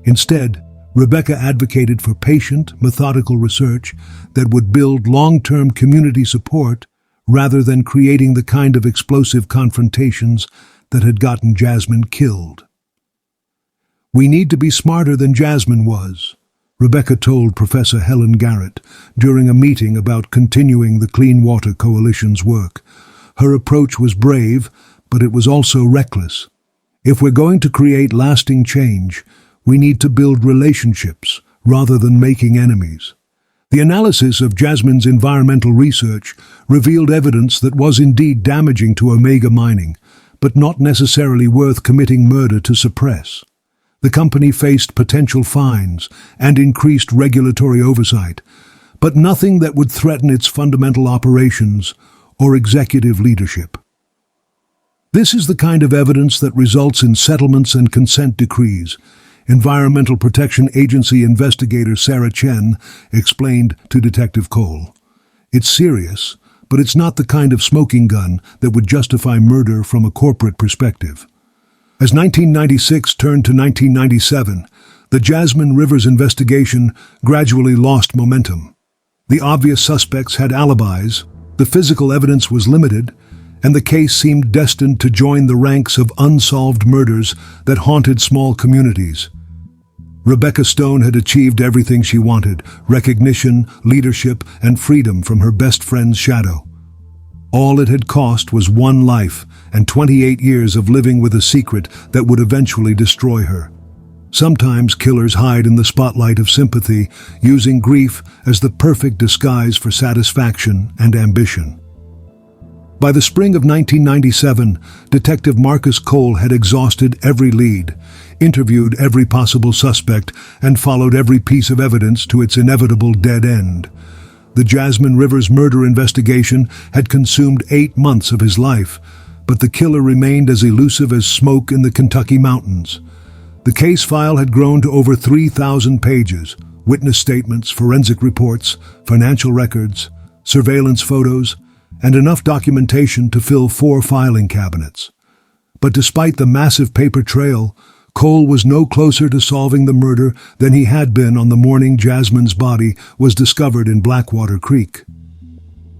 Instead, Rebecca advocated for patient, methodical research that would build long-term community support rather than creating the kind of explosive confrontations that had gotten Jasmine killed. "We need to be smarter than Jasmine was," Rebecca told Professor Helen Garrett during a meeting about continuing the Clean Water Coalition's work. Her approach was brave, but it was also reckless. If we're going to create lasting change, we need to build relationships rather than making enemies. The analysis of Jasmine's environmental research revealed evidence that was indeed damaging to Omega Mining, but not necessarily worth committing murder to suppress. The company faced potential fines and increased regulatory oversight, but nothing that would threaten its fundamental operations or executive leadership. This is the kind of evidence that results in settlements and consent decrees, Environmental Protection Agency investigator Sarah Chen explained to Detective Cole. It's serious, but it's not the kind of smoking gun that would justify murder from a corporate perspective. As 1996 turned to 1997, the Jasmine Rivers investigation gradually lost momentum. The obvious suspects had alibis, the physical evidence was limited, and the case seemed destined to join the ranks of unsolved murders that haunted small communities. Rebecca Stone had achieved everything she wanted: recognition, leadership, and freedom from her best friend's shadow. All it had cost was one life and 28 years of living with a secret that would eventually destroy her. Sometimes killers hide in the spotlight of sympathy, using grief as the perfect disguise for satisfaction and ambition. By the spring of 1997, Detective Marcus Cole had exhausted every lead, interviewed every possible suspect, and followed every piece of evidence to its inevitable dead end. The Jasmine Rivers murder investigation had consumed 8 months of his life, but the killer remained as elusive as smoke in the Kentucky mountains. The case file had grown to over 3,000 pages, witness statements, forensic reports, financial records, surveillance photos, and enough documentation to fill 4 filing cabinets. But despite the massive paper trail, Cole was no closer to solving the murder than he had been on the morning Jasmine's body was discovered in Blackwater Creek.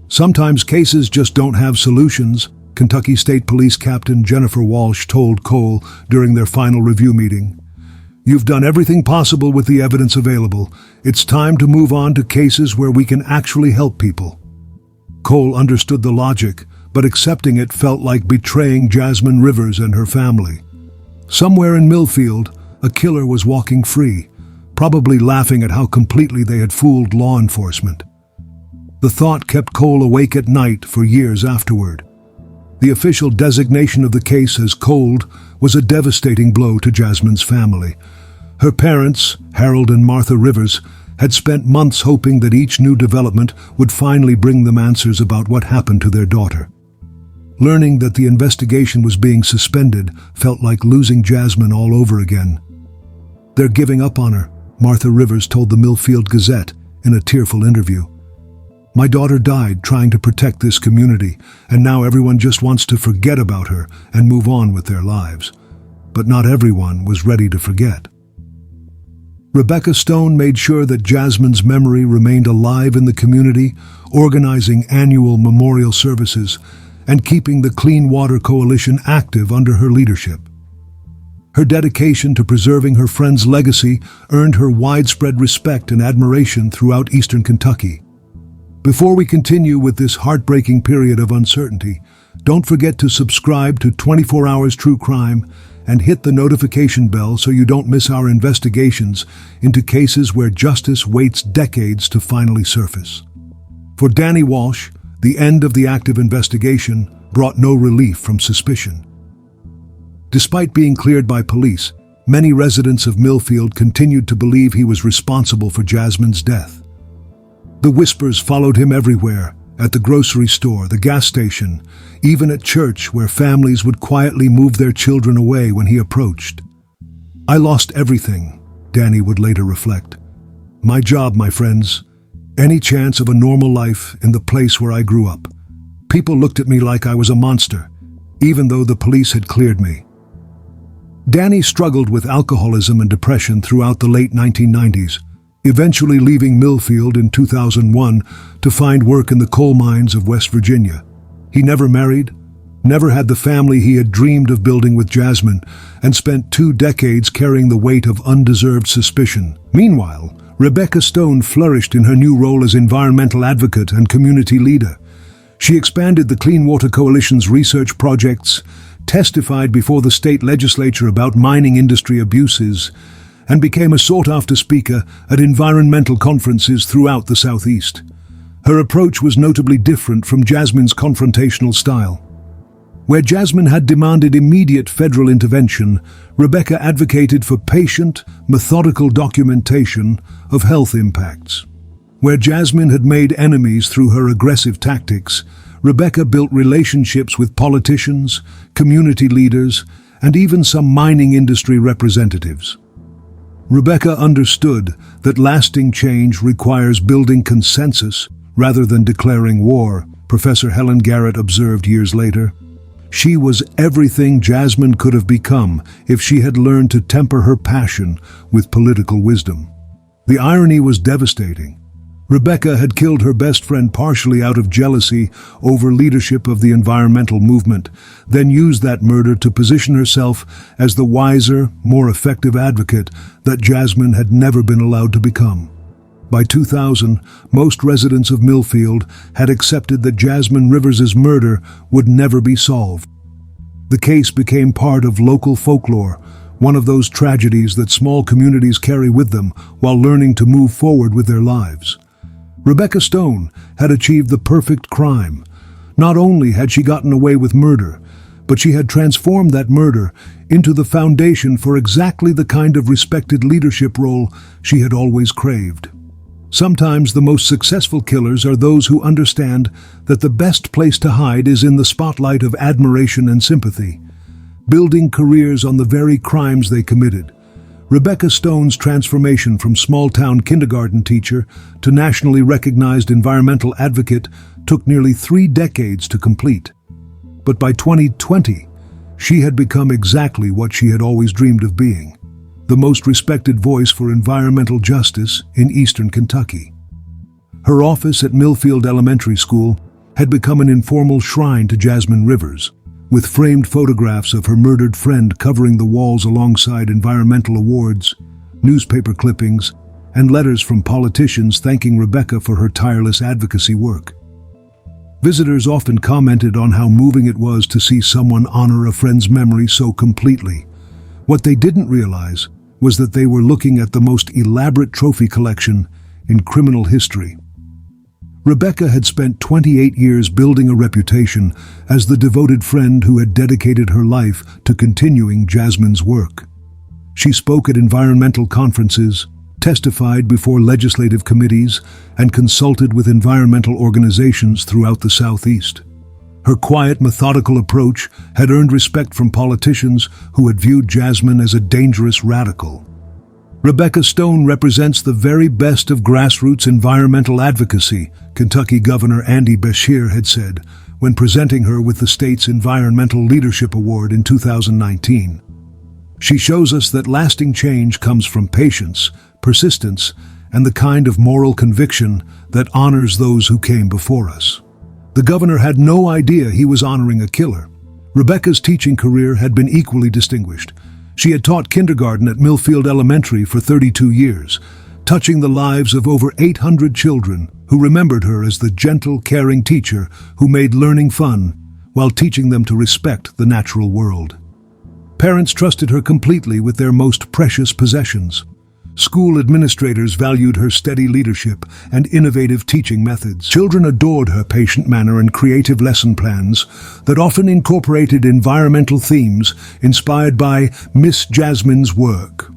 Sometimes cases just don't have solutions, Kentucky State Police Captain Jennifer Walsh told Cole during their final review meeting. You've done everything possible with the evidence available. It's time to move on to cases where we can actually help people. Cole understood the logic, but accepting it felt like betraying Jasmine Rivers and her family. Somewhere in Millfield, a killer was walking free, probably laughing at how completely they had fooled law enforcement. The thought kept Cole awake at night for years afterward. The official designation of the case as cold was a devastating blow to Jasmine's family. Her parents, Harold and Martha Rivers, had spent months hoping that each new development would finally bring them answers about what happened to their daughter. Learning that the investigation was being suspended felt like losing Jasmine all over again. They're giving up on her, Martha Rivers told the Millfield Gazette in a tearful interview. My daughter died trying to protect this community, and now everyone just wants to forget about her and move on with their lives. But not everyone was ready to forget. Rebecca Stone made sure that Jasmine's memory remained alive in the community, organizing annual memorial services and keeping the Clean Water Coalition active under her leadership. Her dedication to preserving her friend's legacy earned her widespread respect and admiration throughout eastern Kentucky. Before we continue with this heartbreaking period of uncertainty, don't forget to subscribe to 24 Hours True Crime and hit the notification bell so you don't miss our investigations into cases where justice waits decades to finally surface. For Danny Walsh, the end of the active investigation brought no relief from suspicion. Despite being cleared by police, many residents of Millfield continued to believe he was responsible for Jasmine's death. The whispers followed him everywhere, at the grocery store, the gas station, even at church where families would quietly move their children away when he approached. I lost everything, Danny would later reflect. My job, my friends, any chance of a normal life in the place where I grew up. People looked at me like I was a monster, even though the police had cleared me. Danny struggled with alcoholism and depression throughout the late 1990s, eventually leaving Millfield in 2001 to find work in the coal mines of West Virginia. He never married, never had the family he had dreamed of building with Jasmine, and spent 2 decades carrying the weight of undeserved suspicion. Meanwhile, Rebecca Stone flourished in her new role as environmental advocate and community leader. She expanded the Clean Water Coalition's research projects, testified before the state legislature about mining industry abuses, and became a sought-after speaker at environmental conferences throughout the Southeast. Her approach was notably different from Jasmine's confrontational style. Where Jasmine had demanded immediate federal intervention, Rebecca advocated for patient, methodical documentation of health impacts. Where Jasmine had made enemies through her aggressive tactics, Rebecca built relationships with politicians, community leaders, and even some mining industry representatives. Rebecca understood that lasting change requires building consensus rather than declaring war, Professor Helen Garrett observed years later. She was everything Jasmine could have become if she had learned to temper her passion with political wisdom. The irony was devastating. Rebecca had killed her best friend partially out of jealousy over leadership of the environmental movement, then used that murder to position herself as the wiser, more effective advocate that Jasmine had never been allowed to become. By 2000, most residents of Millfield had accepted that Jasmine Rivers' murder would never be solved. The case became part of local folklore, one of those tragedies that small communities carry with them while learning to move forward with their lives. Rebecca Stone had achieved the perfect crime. Not only had she gotten away with murder, but she had transformed that murder into the foundation for exactly the kind of respected leadership role she had always craved. Sometimes the most successful killers are those who understand that the best place to hide is in the spotlight of admiration and sympathy, building careers on the very crimes they committed. Rebecca Stone's transformation from small-town kindergarten teacher to nationally recognized environmental advocate took nearly 3 decades to complete. But by 2020, she had become exactly what she had always dreamed of being: the most respected voice for environmental justice in eastern Kentucky. Her office at Millfield Elementary School had become an informal shrine to Jasmine Rivers, with framed photographs of her murdered friend covering the walls alongside environmental awards, newspaper clippings, and letters from politicians thanking Rebecca for her tireless advocacy work. Visitors often commented on how moving it was to see someone honor a friend's memory so completely. What they didn't realize was that they were looking at the most elaborate trophy collection in criminal history. Rebecca had spent 28 years building a reputation as the devoted friend who had dedicated her life to continuing Jasmine's work. She spoke at environmental conferences, testified before legislative committees, and consulted with environmental organizations throughout the Southeast. Her quiet, methodical approach had earned respect from politicians who had viewed Jasmine as a dangerous radical. Rebecca Stone represents the very best of grassroots environmental advocacy, Kentucky Governor Andy Beshear had said when presenting her with the state's Environmental Leadership Award in 2019. She shows us that lasting change comes from patience, persistence, and the kind of moral conviction that honors those who came before us. The governor had no idea he was honoring a killer. Rebecca's teaching career had been equally distinguished. She had taught kindergarten at Millfield Elementary for 32 years, touching the lives of over 800 children who remembered her as the gentle, caring teacher who made learning fun while teaching them to respect the natural world. Parents trusted her completely with their most precious possessions. School administrators valued her steady leadership and innovative teaching methods. Children adored her patient manner and creative lesson plans that often incorporated environmental themes inspired by Miss Jasmine's work.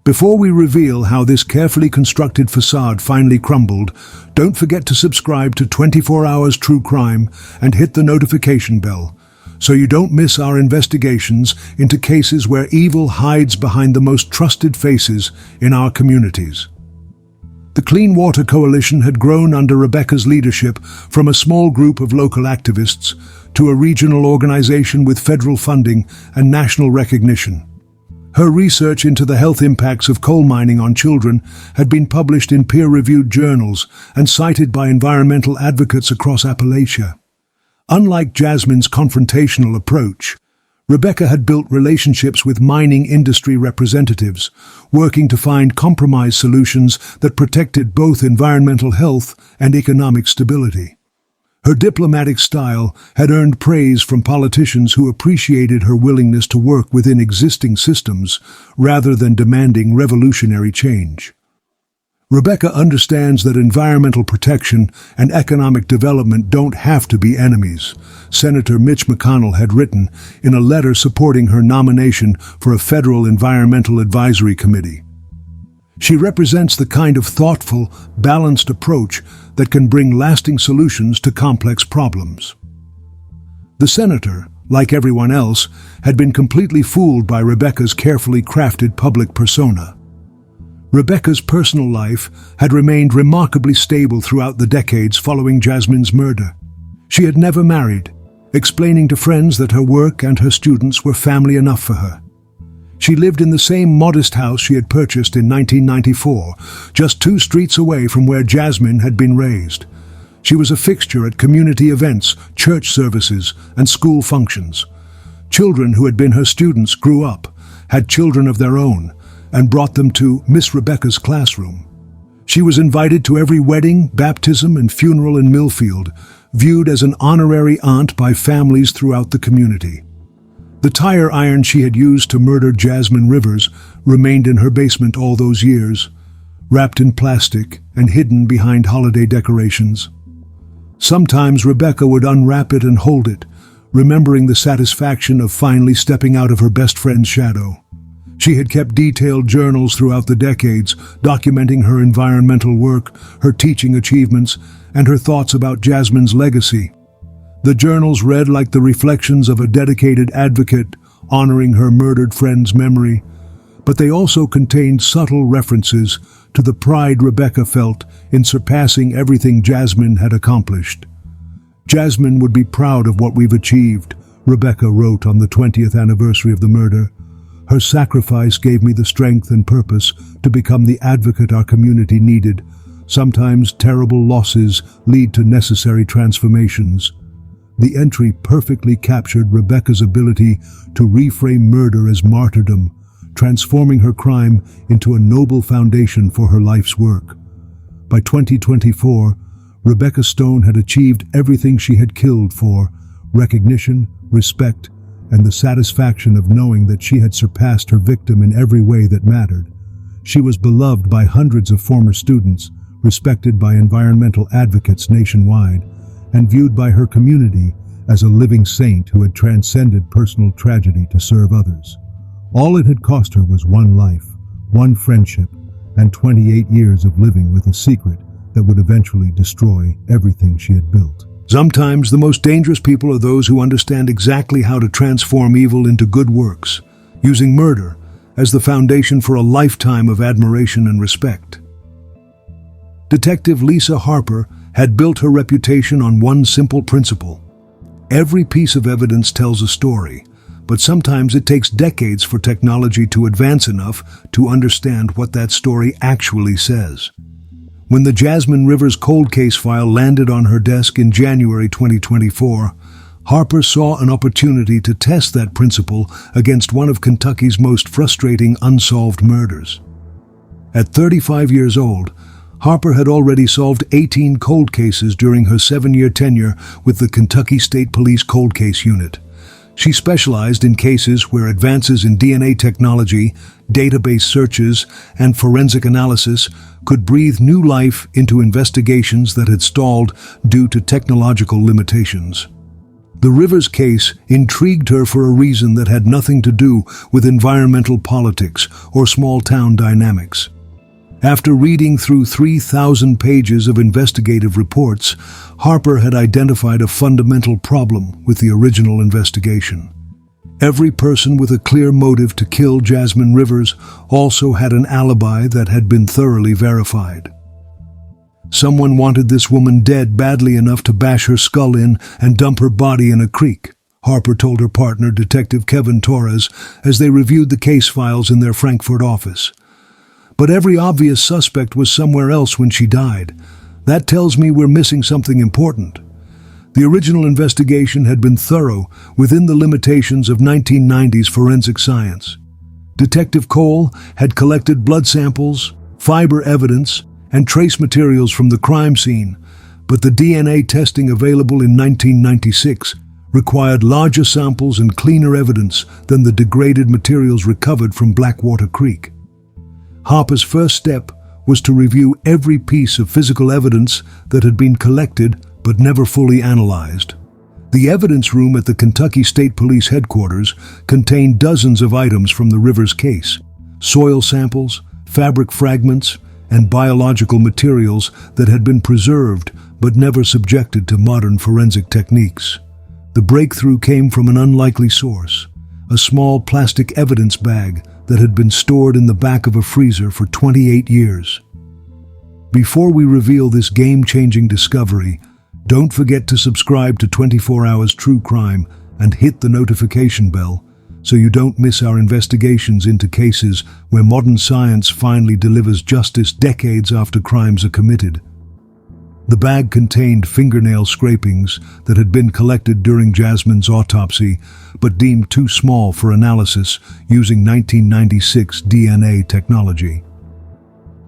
Before we reveal how this carefully constructed facade finally crumbled, don't forget to subscribe to 24 Hours True Crime and hit the notification bell, so you don't miss our investigations into cases where evil hides behind the most trusted faces in our communities. The Clean Water Coalition had grown under Rebecca's leadership from a small group of local activists to a regional organization with federal funding and national recognition. Her research into the health impacts of coal mining on children had been published in peer-reviewed journals and cited by environmental advocates across Appalachia. Unlike Jasmine's confrontational approach, Rebecca had built relationships with mining industry representatives, working to find compromise solutions that protected both environmental health and economic stability. Her diplomatic style had earned praise from politicians who appreciated her willingness to work within existing systems rather than demanding revolutionary change. Rebecca understands that environmental protection and economic development don't have to be enemies, Senator Mitch McConnell had written in a letter supporting her nomination for a federal Environmental Advisory Committee. She represents the kind of thoughtful, balanced approach that can bring lasting solutions to complex problems. The senator, like everyone else, had been completely fooled by Rebecca's carefully crafted public persona. Rebecca's personal life had remained remarkably stable throughout the decades following Jasmine's murder. She had never married, explaining to friends that her work and her students were family enough for her. She lived in the same modest house she had purchased in 1994, just 2 streets away from where Jasmine had been raised. She was a fixture at community events, church services, and school functions. Children who had been her students grew up, had children of their own, and brought them to Miss Rebecca's classroom. She was invited to every wedding, baptism, and funeral in Millfield, viewed as an honorary aunt by families throughout the community. The tire iron she had used to murder Jasmine Rivers remained in her basement all those years, wrapped in plastic and hidden behind holiday decorations. Sometimes Rebecca would unwrap it and hold it, remembering the satisfaction of finally stepping out of her best friend's shadow. She had kept detailed journals throughout the decades, documenting her environmental work, her teaching achievements, and her thoughts about Jasmine's legacy. The journals read like the reflections of a dedicated advocate, honoring her murdered friend's memory, but they also contained subtle references to the pride Rebecca felt in surpassing everything Jasmine had accomplished. "Jasmine would be proud of what we've achieved," Rebecca wrote on the 20th anniversary of the murder. "Her sacrifice gave me the strength and purpose to become the advocate our community needed. Sometimes terrible losses lead to necessary transformations." The entry perfectly captured Rebecca's ability to reframe murder as martyrdom, transforming her crime into a noble foundation for her life's work. By 2024, Rebecca Stone had achieved everything she had killed for: recognition, respect, and the satisfaction of knowing that she had surpassed her victim in every way that mattered. She was beloved by hundreds of former students, respected by environmental advocates nationwide, and viewed by her community as a living saint who had transcended personal tragedy to serve others. All it had cost her was one life, one friendship, and 28 years of living with a secret that would eventually destroy everything she had built. Sometimes the most dangerous people are those who understand exactly how to transform evil into good works, using murder as the foundation for a lifetime of admiration and respect. Detective Lisa Harper had built her reputation on one simple principle: every piece of evidence tells a story, but sometimes it takes decades for technology to advance enough to understand what that story actually says. When the Jasmine Rivers cold case file landed on her desk in January 2024, Harper saw an opportunity to test that principle against one of Kentucky's most frustrating unsolved murders. At 35 years old, Harper had already solved 18 cold cases during her 7-year tenure with the Kentucky State Police Cold Case Unit. She specialized in cases where advances in DNA technology, database searches, and forensic analysis could breathe new life into investigations that had stalled due to technological limitations. The Rivers case intrigued her for a reason that had nothing to do with environmental politics or small-town dynamics. After reading through 3,000 pages of investigative reports, Harper had identified a fundamental problem with the original investigation. Every person with a clear motive to kill Jasmine Rivers also had an alibi that had been thoroughly verified. Someone wanted this woman dead badly enough to bash her skull in and dump her body in a creek, Harper told her partner, Detective Kevin Torres, as they reviewed the case files in their Frankfurt office. But every obvious suspect was somewhere else when she died. That tells me we're missing something important. The original investigation had been thorough within the limitations of 1990s forensic science. Detective Cole had collected blood samples, fiber evidence, and trace materials from the crime scene, but the DNA testing available in 1996 required larger samples and cleaner evidence than the degraded materials recovered from Blackwater Creek. Harper's first step was to review every piece of physical evidence that had been collected but never fully analyzed. The evidence room at the Kentucky State Police headquarters contained dozens of items from the Rivers case: soil samples, fabric fragments, and biological materials that had been preserved but never subjected to modern forensic techniques. The breakthrough came from an unlikely source: a small plastic evidence bag that had been stored in the back of a freezer for 28 years. Before we reveal this game-changing discovery, don't forget to subscribe to 24 Hours True Crime and hit the notification bell so you don't miss our investigations into cases where modern science finally delivers justice decades after crimes are committed. The bag contained fingernail scrapings that had been collected during Jasmine's autopsy, but deemed too small for analysis using 1996 DNA technology.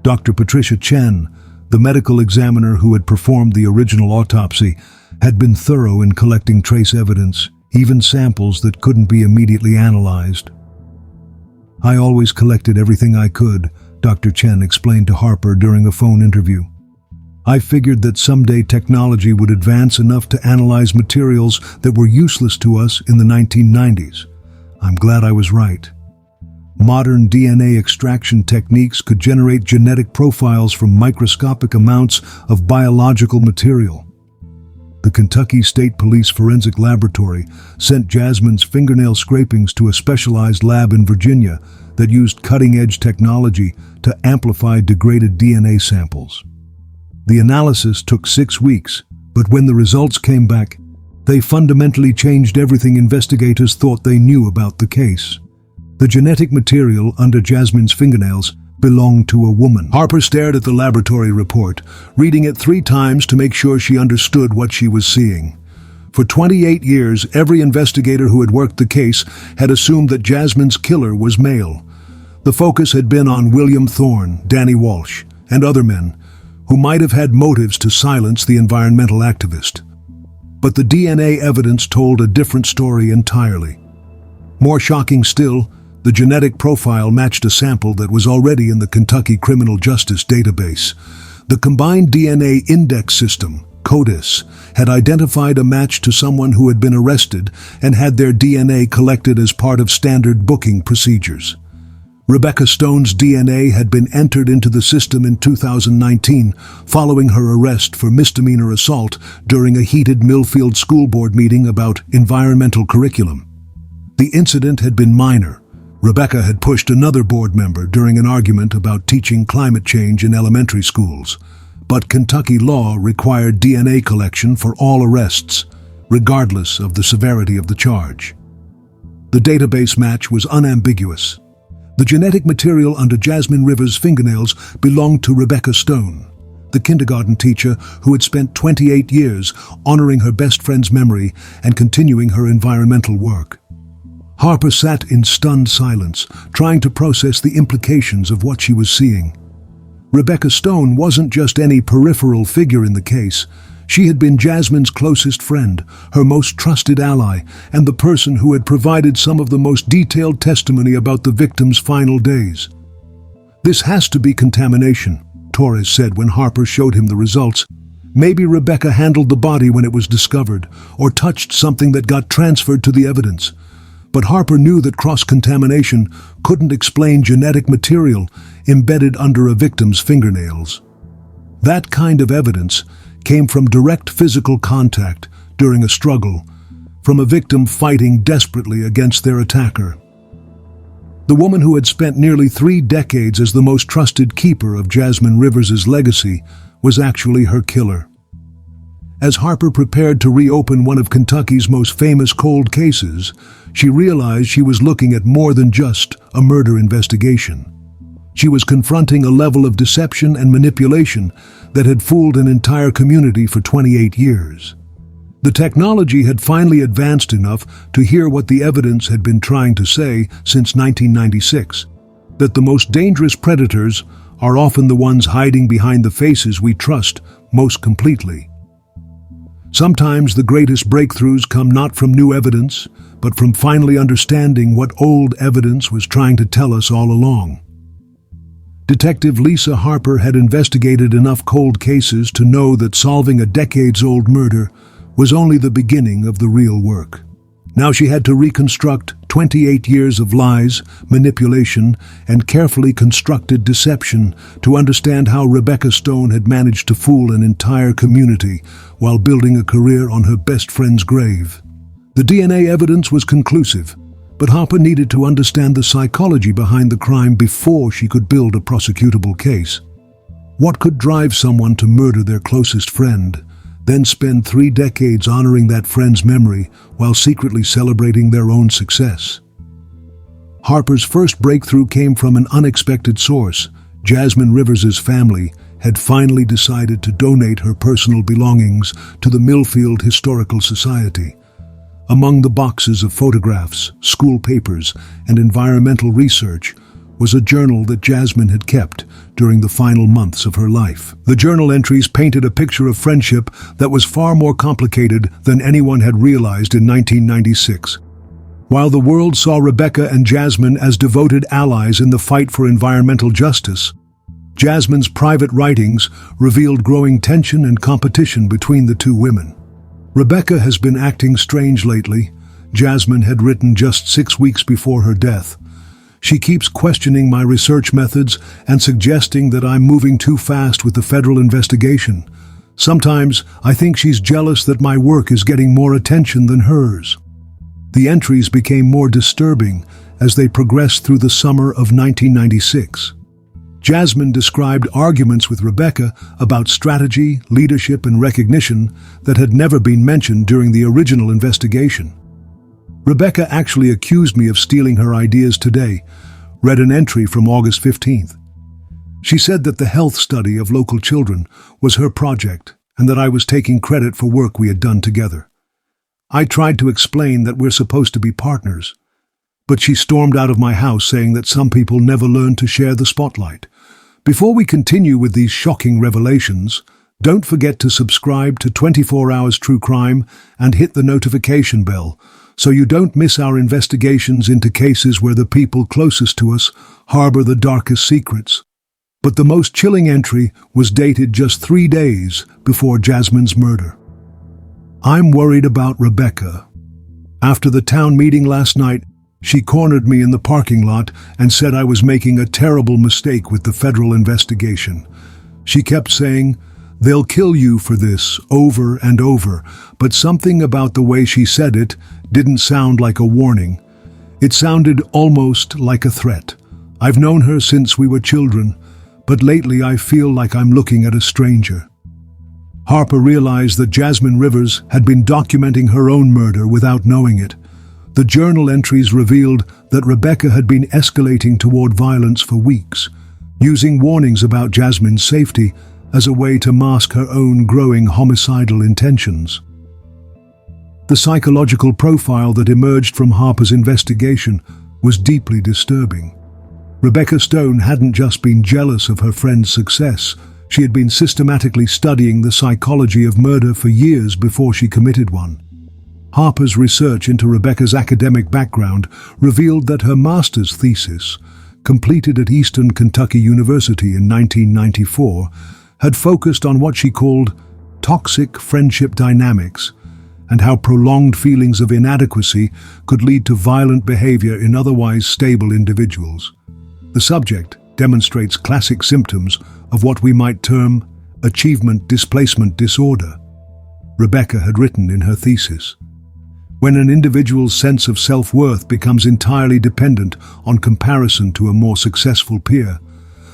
Dr. Patricia Chen, the medical examiner who had performed the original autopsy, had been thorough in collecting trace evidence, even samples that couldn't be immediately analyzed. "I always collected everything I could," Dr. Chen explained to Harper during a phone interview. "I figured that someday technology would advance enough to analyze materials that were useless to us in the 1990s. I'm glad I was right. Modern DNA extraction techniques could generate genetic profiles from microscopic amounts of biological material." The Kentucky State Police Forensic Laboratory sent Jasmine's fingernail scrapings to a specialized lab in Virginia that used cutting-edge technology to amplify degraded DNA samples. The analysis took 6 weeks, but when the results came back, they fundamentally changed everything investigators thought they knew about the case. The genetic material under Jasmine's fingernails belonged to a woman. Harper stared at the laboratory report, reading it 3 times to make sure she understood what she was seeing. For 28 years, every investigator who had worked the case had assumed that Jasmine's killer was male. The focus had been on William Thorne, Danny Walsh, and other men, who might have had motives to silence the environmental activist. But the DNA evidence told a different story entirely. More shocking still, the genetic profile matched a sample that was already in the Kentucky Criminal Justice Database. The Combined DNA Index System, CODIS, had identified a match to someone who had been arrested and had their DNA collected as part of standard booking procedures. Rebecca Stone's DNA had been entered into the system in 2019 following her arrest for misdemeanor assault during a heated Millfield School Board meeting about environmental curriculum. The incident had been minor. Rebecca had pushed another board member during an argument about teaching climate change in elementary schools. But Kentucky law required DNA collection for all arrests, regardless of the severity of the charge. The database match was unambiguous. The genetic material under Jasmine Rivers' fingernails belonged to Rebecca Stone, the kindergarten teacher who had spent 28 years honoring her best friend's memory and continuing her environmental work. Harper sat in stunned silence, trying to process the implications of what she was seeing. Rebecca Stone wasn't just any peripheral figure in the case. She had been Jasmine's closest friend, her most trusted ally, and the person who had provided some of the most detailed testimony about the victim's final days. "This has to be contamination," Torres said when Harper showed him the results. "Maybe Rebecca handled the body when it was discovered, or touched something that got transferred to the evidence." But Harper knew that cross-contamination couldn't explain genetic material embedded under a victim's fingernails. That kind of evidence came from direct physical contact during a struggle, from a victim fighting desperately against their attacker. The woman who had spent nearly 3 decades as the most trusted keeper of Jasmine Rivers' legacy was actually her killer. As Harper prepared to reopen one of Kentucky's most famous cold cases, she realized she was looking at more than just a murder investigation. She was confronting a level of deception and manipulation that had fooled an entire community for 28 years. The technology had finally advanced enough to hear what the evidence had been trying to say since 1996, that the most dangerous predators are often the ones hiding behind the faces we trust most completely. Sometimes the greatest breakthroughs come not from new evidence, but from finally understanding what old evidence was trying to tell us all along. Detective Lisa Harper had investigated enough cold cases to know that solving a decades-old murder was only the beginning of the real work. Now she had to reconstruct 28 years of lies, manipulation, and carefully constructed deception to understand how Rebecca Stone had managed to fool an entire community while building a career on her best friend's grave. The DNA evidence was conclusive, but Harper needed to understand the psychology behind the crime before she could build a prosecutable case. What could drive someone to murder their closest friend, then spend 3 decades honoring that friend's memory while secretly celebrating their own success? Harper's first breakthrough came from an unexpected source. Jasmine Rivers' family had finally decided to donate her personal belongings to the Millfield Historical Society. Among the boxes of photographs, school papers, and environmental research was a journal that Jasmine had kept during the final months of her life. The journal entries painted a picture of friendship that was far more complicated than anyone had realized in 1996. While the world saw Rebecca and Jasmine as devoted allies in the fight for environmental justice, Jasmine's private writings revealed growing tension and competition between the two women. "Rebecca has been acting strange lately," Jasmine had written just 6 weeks before her death. "She keeps questioning my research methods and suggesting that I'm moving too fast with the federal investigation. Sometimes I think she's jealous that my work is getting more attention than hers." The entries became more disturbing as they progressed through the summer of 1996. Jasmine described arguments with Rebecca about strategy, leadership, and recognition that had never been mentioned during the original investigation. "Rebecca actually accused me of stealing her ideas today," read an entry from August 15th. "She said that the health study of local children was her project and that I was taking credit for work we had done together. I tried to explain that we're supposed to be partners, but she stormed out of my house saying that some people never learn to share the spotlight." Before we continue with these shocking revelations, don't forget to subscribe to 24 Hours True Crime and hit the notification bell so you don't miss our investigations into cases where the people closest to us harbor the darkest secrets. But the most chilling entry was dated just 3 days before Jasmine's murder. "I'm worried about Rebecca. After the town meeting last night, she cornered me in the parking lot and said I was making a terrible mistake with the federal investigation. She kept saying, 'They'll kill you for this,' over and over, but something about the way she said it didn't sound like a warning. It sounded almost like a threat. I've known her since we were children, but lately I feel like I'm looking at a stranger." Harper realized that Jasmine Rivers had been documenting her own murder without knowing it. The journal entries revealed that Rebecca had been escalating toward violence for weeks, using warnings about Jasmine's safety as a way to mask her own growing homicidal intentions. The psychological profile that emerged from Harper's investigation was deeply disturbing. Rebecca Stone hadn't just been jealous of her friend's success, she had been systematically studying the psychology of murder for years before she committed one. Harper's research into Rebecca's academic background revealed that her master's thesis, completed at Eastern Kentucky University in 1994, had focused on what she called toxic friendship dynamics and how prolonged feelings of inadequacy could lead to violent behavior in otherwise stable individuals. The subject demonstrates classic symptoms of what we might term achievement displacement disorder, Rebecca had written in her thesis. When an individual's sense of self-worth becomes entirely dependent on comparison to a more successful peer,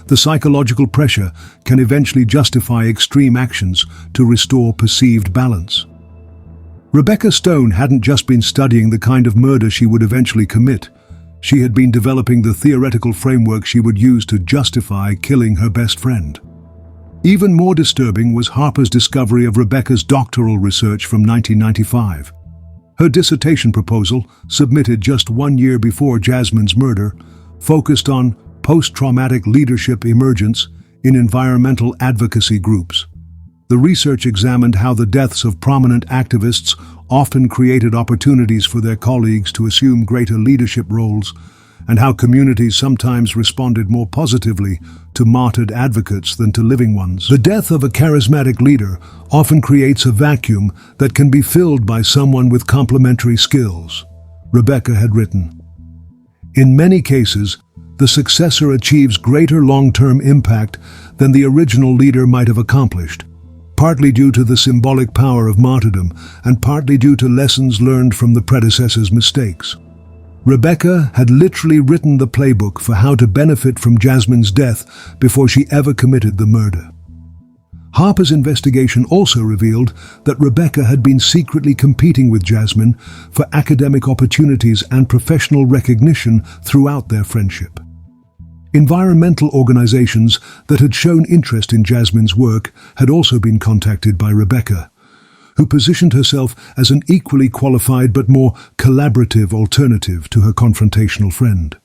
the psychological pressure can eventually justify extreme actions to restore perceived balance. Rebecca Stone hadn't just been studying the kind of murder she would eventually commit. She had been developing the theoretical framework she would use to justify killing her best friend. Even more disturbing was Harper's discovery of Rebecca's doctoral research from 1995. Her dissertation proposal, submitted just 1 year before Jasmine's murder, focused on post-traumatic leadership emergence in environmental advocacy groups. The research examined how the deaths of prominent activists often created opportunities for their colleagues to assume greater leadership roles, and how communities sometimes responded more positively to martyred advocates than to living ones. The death of a charismatic leader often creates a vacuum that can be filled by someone with complementary skills, Rebecca had written. In many cases, the successor achieves greater long-term impact than the original leader might have accomplished, partly due to the symbolic power of martyrdom and partly due to lessons learned from the predecessor's mistakes. Rebecca had literally written the playbook for how to benefit from Jasmine's death before she ever committed the murder. Harper's investigation also revealed that Rebecca had been secretly competing with Jasmine for academic opportunities and professional recognition throughout their friendship. Environmental organizations that had shown interest in Jasmine's work had also been contacted by Rebecca, who positioned herself as an equally qualified but more collaborative alternative to her confrontational friend.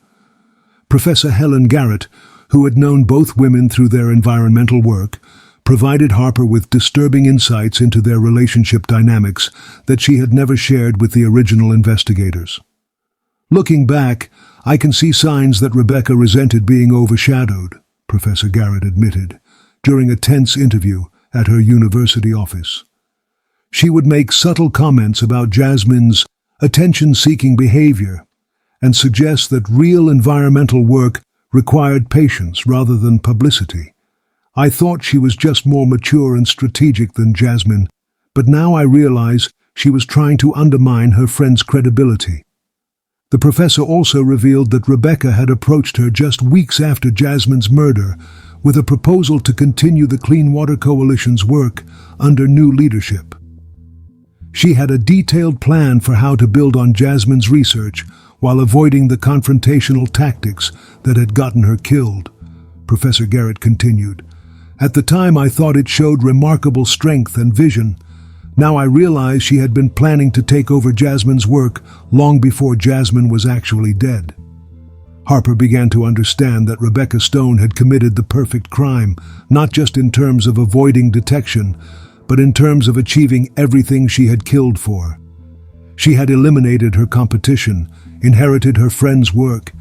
Professor Helen Garrett, who had known both women through their environmental work, provided Harper with disturbing insights into their relationship dynamics that she had never shared with the original investigators. "Looking back, I can see signs that Rebecca resented being overshadowed," Professor Garrett admitted, during a tense interview at her university office. She would make subtle comments about Jasmine's attention-seeking behavior and suggest that real environmental work required patience rather than publicity. "I thought she was just more mature and strategic than Jasmine, but now I realize she was trying to undermine her friend's credibility." The professor also revealed that Rebecca had approached her just weeks after Jasmine's murder with a proposal to continue the Clean Water Coalition's work under new leadership. She had a detailed plan for how to build on Jasmine's research while avoiding the confrontational tactics that had gotten her killed, Professor Garrett continued. "At the time I thought it showed remarkable strength and vision. Now I realize she had been planning to take over Jasmine's work long before Jasmine was actually dead." Harper began to understand that Rebecca Stone had committed the perfect crime, not just in terms of avoiding detection, but in terms of achieving everything she had killed for. She had eliminated her competition, inherited her friend's work,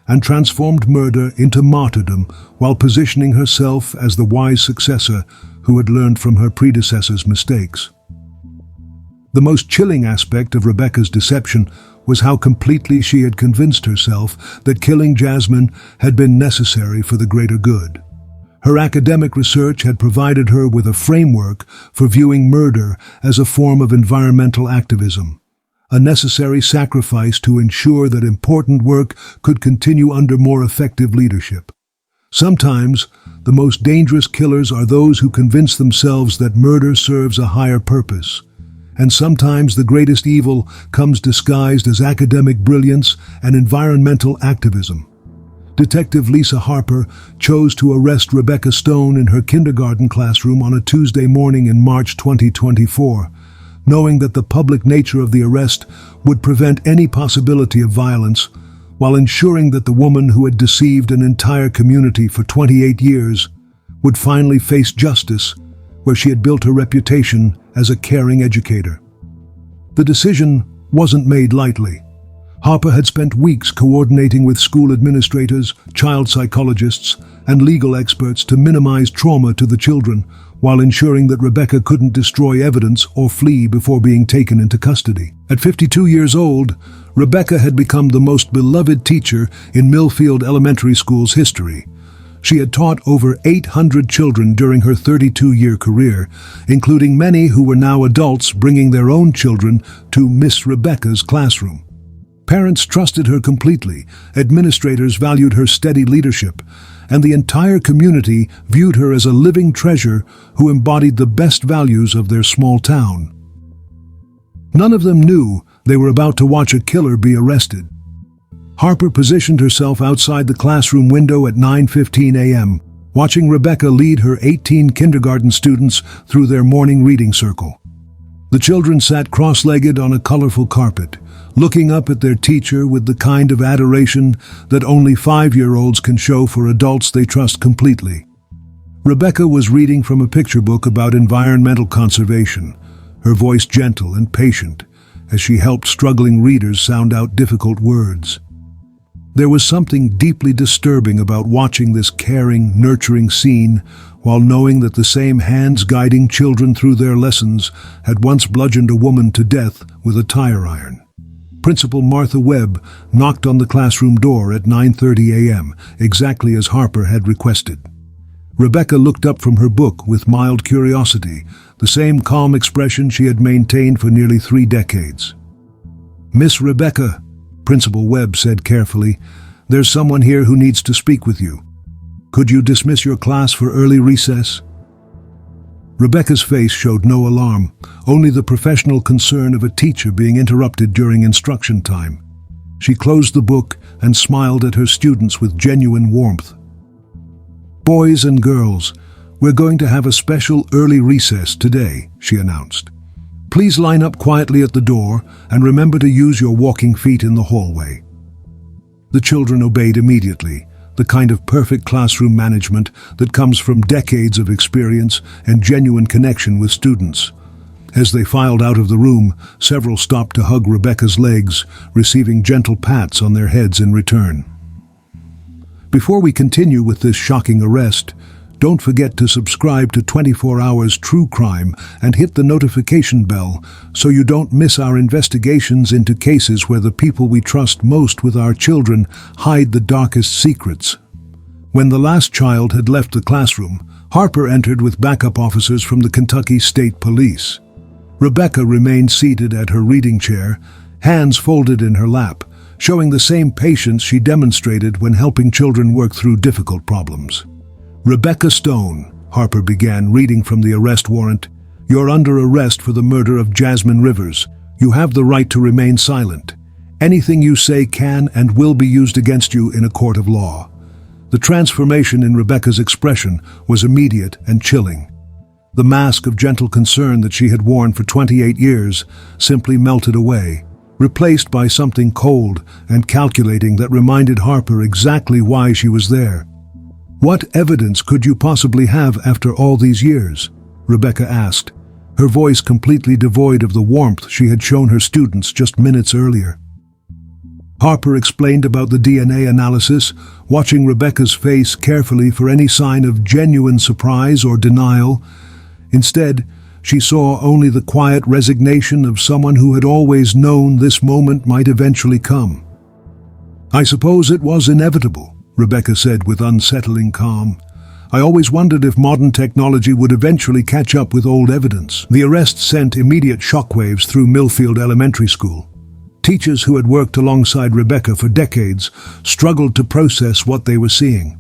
and transformed murder into martyrdom while positioning herself as the wise successor who had learned from her predecessor's mistakes. The most chilling aspect of Rebecca's deception was how completely she had convinced herself that killing Jasmine had been necessary for the greater good. Her academic research had provided her with a framework for viewing murder as a form of environmental activism, a necessary sacrifice to ensure that important work could continue under more effective leadership. Sometimes, the most dangerous killers are those who convince themselves that murder serves a higher purpose. And sometimes the greatest evil comes disguised as academic brilliance and environmental activism. Detective Lisa Harper chose to arrest Rebecca Stone in her kindergarten classroom on a Tuesday morning in March 2024, knowing that the public nature of the arrest would prevent any possibility of violence, while ensuring that the woman who had deceived an entire community for 28 years would finally face justice, where she had built her reputation as a caring educator. The decision wasn't made lightly. Harper had spent weeks coordinating with school administrators, child psychologists, and legal experts to minimize trauma to the children, while ensuring that Rebecca couldn't destroy evidence or flee before being taken into custody. At 52 years old, Rebecca had become the most beloved teacher in Millfield Elementary School's history. She had taught over 800 children during her 32-year career, including many who were now adults bringing their own children to Miss Rebecca's classroom. Parents trusted her completely, administrators valued her steady leadership, and the entire community viewed her as a living treasure who embodied the best values of their small town. None of them knew they were about to watch a killer be arrested. Harper positioned herself outside the classroom window at 9:15 a.m., watching Rebecca lead her 18 kindergarten students through their morning reading circle. The children sat cross-legged on a colorful carpet, looking up at their teacher with the kind of adoration that only 5-year-olds can show for adults they trust completely. Rebecca was reading from a picture book about environmental conservation, her voice gentle and patient, as she helped struggling readers sound out difficult words. There was something deeply disturbing about watching this caring, nurturing scene while knowing that the same hands guiding children through their lessons had once bludgeoned a woman to death with a tire iron. Principal Martha Webb knocked on the classroom door at 9:30 a.m., exactly as Harper had requested. Rebecca looked up from her book with mild curiosity, the same calm expression she had maintained for nearly 3 decades. "Miss Rebecca," Principal Webb said carefully, "there's someone here who needs to speak with you. Could you dismiss your class for early recess?" Rebecca's face showed no alarm, only the professional concern of a teacher being interrupted during instruction time. She closed the book and smiled at her students with genuine warmth. "Boys and girls, we're going to have a special early recess today," she announced. "Please line up quietly at the door and remember to use your walking feet in the hallway." The children obeyed immediately, the kind of perfect classroom management that comes from decades of experience and genuine connection with students. As they filed out of the room, several stopped to hug Rebecca's legs, receiving gentle pats on their heads in return. Before we continue with this shocking arrest, don't forget to subscribe to 24 Hours True Crime and hit the notification bell so you don't miss our investigations into cases where the people we trust most with our children hide the darkest secrets. When the last child had left the classroom, Harper entered with backup officers from the Kentucky State Police. Rebecca remained seated at her reading chair, hands folded in her lap, showing the same patience she demonstrated when helping children work through difficult problems. "Rebecca Stone," Harper began, reading from the arrest warrant, "you're under arrest for the murder of Jasmine Rivers. You have the right to remain silent. Anything you say can and will be used against you in a court of law." The transformation in Rebecca's expression was immediate and chilling. The mask of gentle concern that she had worn for 28 years simply melted away, replaced by something cold and calculating that reminded Harper exactly why she was there. "What evidence could you possibly have after all these years?" Rebecca asked, her voice completely devoid of the warmth she had shown her students just minutes earlier. Harper explained about the DNA analysis, watching Rebecca's face carefully for any sign of genuine surprise or denial. Instead, she saw only the quiet resignation of someone who had always known this moment might eventually come. "I suppose it was inevitable," Rebecca said with unsettling calm. "I always wondered if modern technology would eventually catch up with old evidence." The arrest sent immediate shockwaves through Millfield Elementary School. Teachers who had worked alongside Rebecca for decades struggled to process what they were seeing.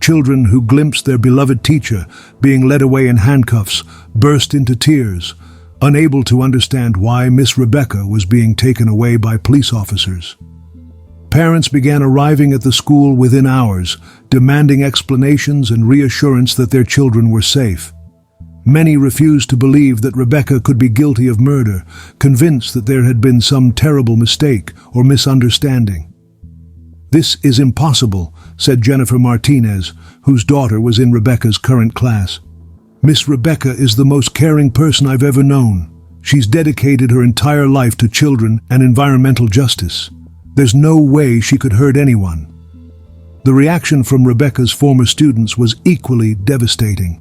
Children who glimpsed their beloved teacher being led away in handcuffs burst into tears, unable to understand why Miss Rebecca was being taken away by police officers. Parents began arriving at the school within hours, demanding explanations and reassurance that their children were safe. Many refused to believe that Rebecca could be guilty of murder, convinced that there had been some terrible mistake or misunderstanding. "This is impossible," said Jennifer Martinez, whose daughter was in Rebecca's current class. "Miss Rebecca is the most caring person I've ever known. She's dedicated her entire life to children and environmental justice. There's no way she could hurt anyone." The reaction from Rebecca's former students was equally devastating.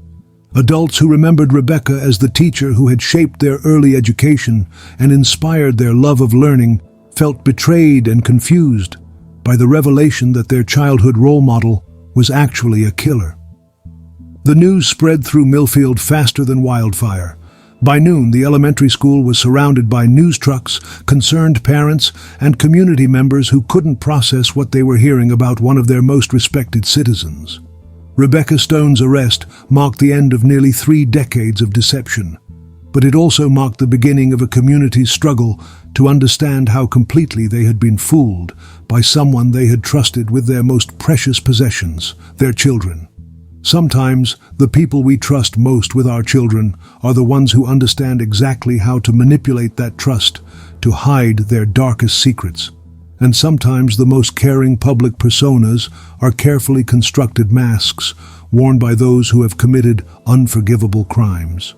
Adults who remembered Rebecca as the teacher who had shaped their early education and inspired their love of learning felt betrayed and confused by the revelation that their childhood role model was actually a killer. The news spread through Millfield faster than wildfire. By noon, the elementary school was surrounded by news trucks, concerned parents, and community members who couldn't process what they were hearing about one of their most respected citizens. Rebecca Stone's arrest marked the end of nearly 3 decades of deception, but it also marked the beginning of a community's struggle to understand how completely they had been fooled by someone they had trusted with their most precious possessions, their children. Sometimes, the people we trust most with our children are the ones who understand exactly how to manipulate that trust to hide their darkest secrets. And sometimes the most caring public personas are carefully constructed masks worn by those who have committed unforgivable crimes.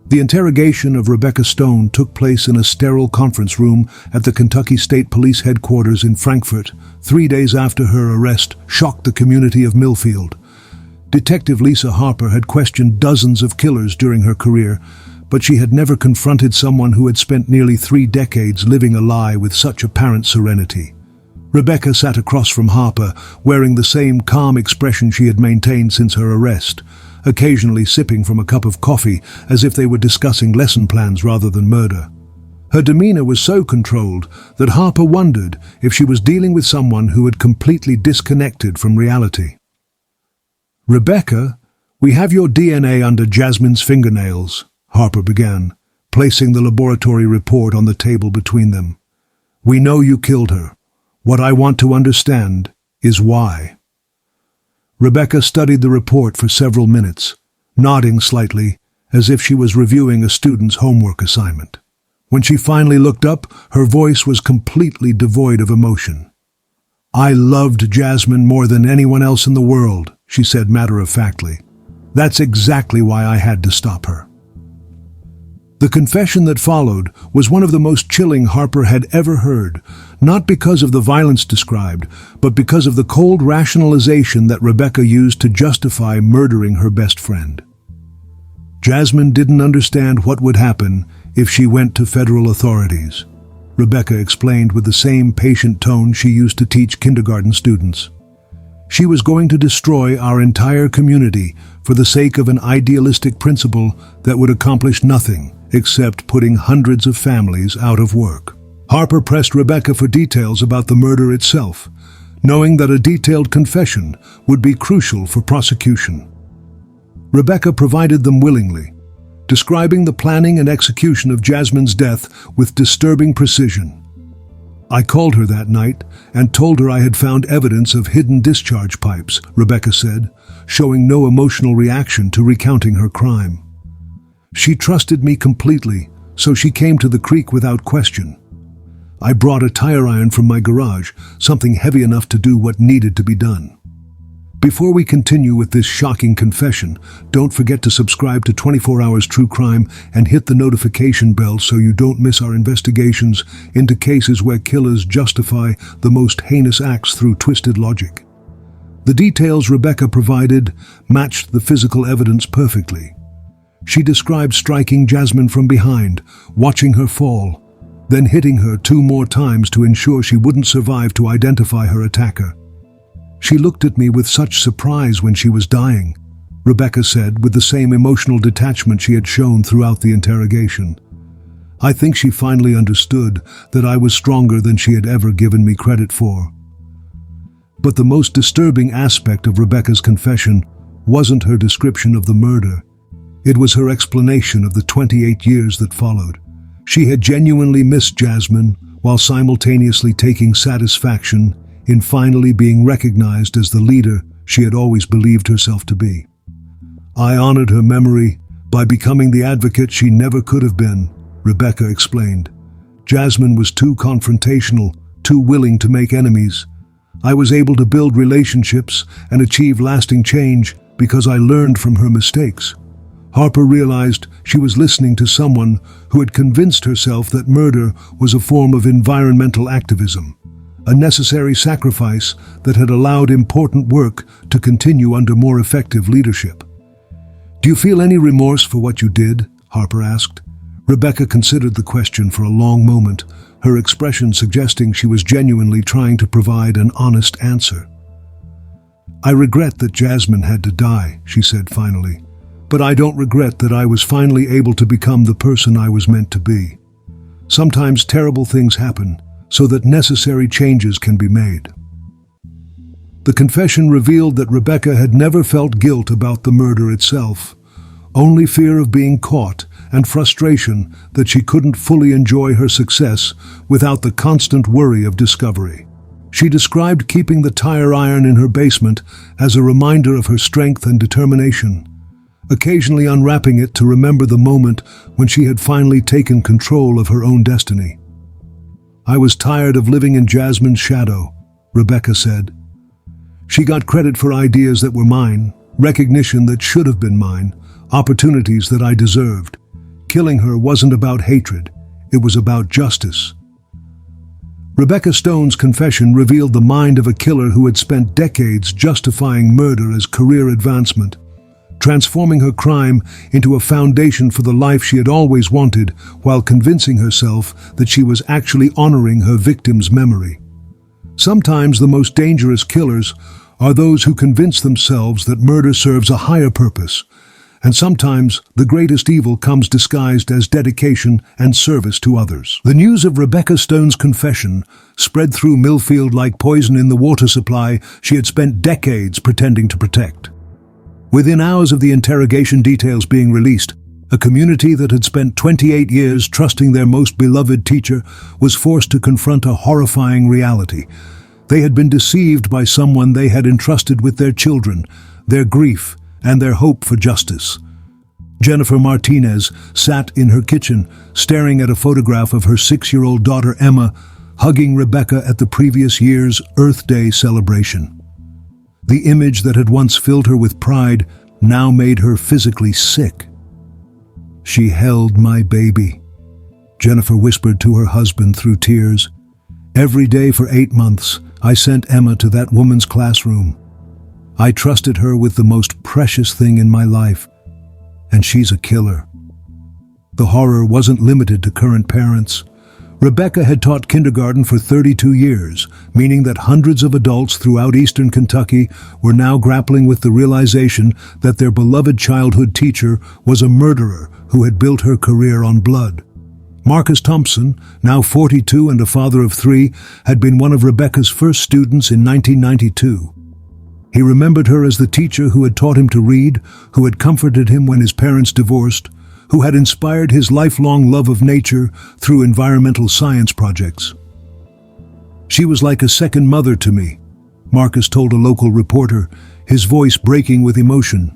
The interrogation of Rebecca Stone took place in a sterile conference room at the Kentucky State Police headquarters in Frankfort, 3 days after her arrest shocked the community of Millfield. Detective Lisa Harper had questioned dozens of killers during her career, but she had never confronted someone who had spent nearly 3 decades living a lie with such apparent serenity. Rebecca sat across from Harper, wearing the same calm expression she had maintained since her arrest, occasionally sipping from a cup of coffee as if they were discussing lesson plans rather than murder. Her demeanor was so controlled that Harper wondered if she was dealing with someone who had completely disconnected from reality. "Rebecca, we have your DNA under Jasmine's fingernails," Harper began, placing the laboratory report on the table between them. "We know you killed her. What I want to understand is why." Rebecca studied the report for several minutes, nodding slightly as if she was reviewing a student's homework assignment. When she finally looked up, her voice was completely devoid of emotion. "I loved Jasmine more than anyone else in the world," she said matter-of-factly. "That's exactly why I had to stop her." The confession that followed was one of the most chilling Harper had ever heard, not because of the violence described, but because of the cold rationalization that Rebecca used to justify murdering her best friend. Jasmine didn't understand what would happen if she went to federal authorities, Rebecca explained with the same patient tone she used to teach kindergarten students. She was going to destroy our entire community for the sake of an idealistic principle that would accomplish nothing except putting hundreds of families out of work. Harper pressed Rebecca for details about the murder itself, knowing that a detailed confession would be crucial for prosecution. Rebecca provided them willingly, describing the planning and execution of Jasmine's death with disturbing precision. "I called her that night and told her I had found evidence of hidden discharge pipes," Rebecca said, showing no emotional reaction to recounting her crime. "She trusted me completely, so she came to the creek without question. I brought a tire iron from my garage, something heavy enough to do what needed to be done." Before we continue with this shocking confession, don't forget to subscribe to 24 Hours True Crime and hit the notification bell so you don't miss our investigations into cases where killers justify the most heinous acts through twisted logic. The details Rebecca provided matched the physical evidence perfectly. She described striking Jasmine from behind, watching her fall, then hitting her 2 more times to ensure she wouldn't survive to identify her attacker. "She looked at me with such surprise when she was dying," Rebecca said with the same emotional detachment she had shown throughout the interrogation. "I think she finally understood that I was stronger than she had ever given me credit for." But the most disturbing aspect of Rebecca's confession wasn't her description of the murder. It was her explanation of the 28 years that followed. She had genuinely missed Jasmine while simultaneously taking satisfaction in finally being recognized as the leader she had always believed herself to be. "I honored her memory by becoming the advocate she never could have been," Rebecca explained. "Jasmine was too confrontational, too willing to make enemies. I was able to build relationships and achieve lasting change because I learned from her mistakes." Harper realized she was listening to someone who had convinced herself that murder was a form of environmental activism, a necessary sacrifice that had allowed important work to continue under more effective leadership. "Do you feel any remorse for what you did?" Harper asked. Rebecca considered the question for a long moment, her expression suggesting she was genuinely trying to provide an honest answer. "I regret that Jasmine had to die," she said finally. "But I don't regret that I was finally able to become the person I was meant to be. Sometimes terrible things happen so that necessary changes can be made." The confession revealed that Rebecca had never felt guilt about the murder itself, only fear of being caught and frustration that she couldn't fully enjoy her success without the constant worry of discovery. She described keeping the tire iron in her basement as a reminder of her strength and determination, occasionally unwrapping it to remember the moment when she had finally taken control of her own destiny. "I was tired of living in Jasmine's shadow," Rebecca said. "She got credit for ideas that were mine, recognition that should have been mine, opportunities that I deserved. Killing her wasn't about hatred, it was about justice." Rebecca Stone's confession revealed the mind of a killer who had spent decades justifying murder as career advancement, transforming her crime into a foundation for the life she had always wanted while convincing herself that she was actually honoring her victim's memory. Sometimes the most dangerous killers are those who convince themselves that murder serves a higher purpose, and sometimes the greatest evil comes disguised as dedication and service to others. The news of Rebecca Stone's confession spread through Millfield like poison in the water supply she had spent decades pretending to protect. Within hours of the interrogation details being released, a community that had spent 28 years trusting their most beloved teacher was forced to confront a horrifying reality. They had been deceived by someone they had entrusted with their children, their grief, and their hope for justice. Jennifer Martinez sat in her kitchen, staring at a photograph of her 6-year-old daughter Emma, hugging Rebecca at the previous year's Earth Day celebration. The image that had once filled her with pride now made her physically sick. "She held my baby," Jennifer whispered to her husband through tears. "Every day for 8 months, I sent Emma to that woman's classroom. I trusted her with the most precious thing in my life, and she's a killer." The horror wasn't limited to current parents. Rebecca had taught kindergarten for 32 years, meaning that hundreds of adults throughout eastern Kentucky were now grappling with the realization that their beloved childhood teacher was a murderer who had built her career on blood. Marcus Thompson, now 42 and a father of 3, had been one of Rebecca's first students in 1992. He remembered her as the teacher who had taught him to read, who had comforted him when his parents divorced, who had inspired his lifelong love of nature through environmental science projects. "She was like a second mother to me," Marcus told a local reporter, his voice breaking with emotion.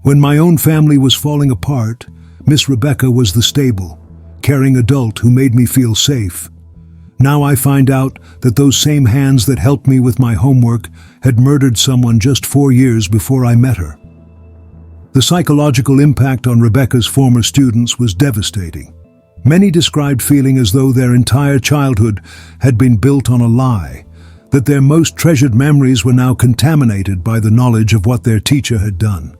"When my own family was falling apart, Miss Rebecca was the stable, caring adult who made me feel safe. Now I find out that those same hands that helped me with my homework had murdered someone just 4 years before I met her." The psychological impact on Rebecca's former students was devastating. Many described feeling as though their entire childhood had been built on a lie, that their most treasured memories were now contaminated by the knowledge of what their teacher had done.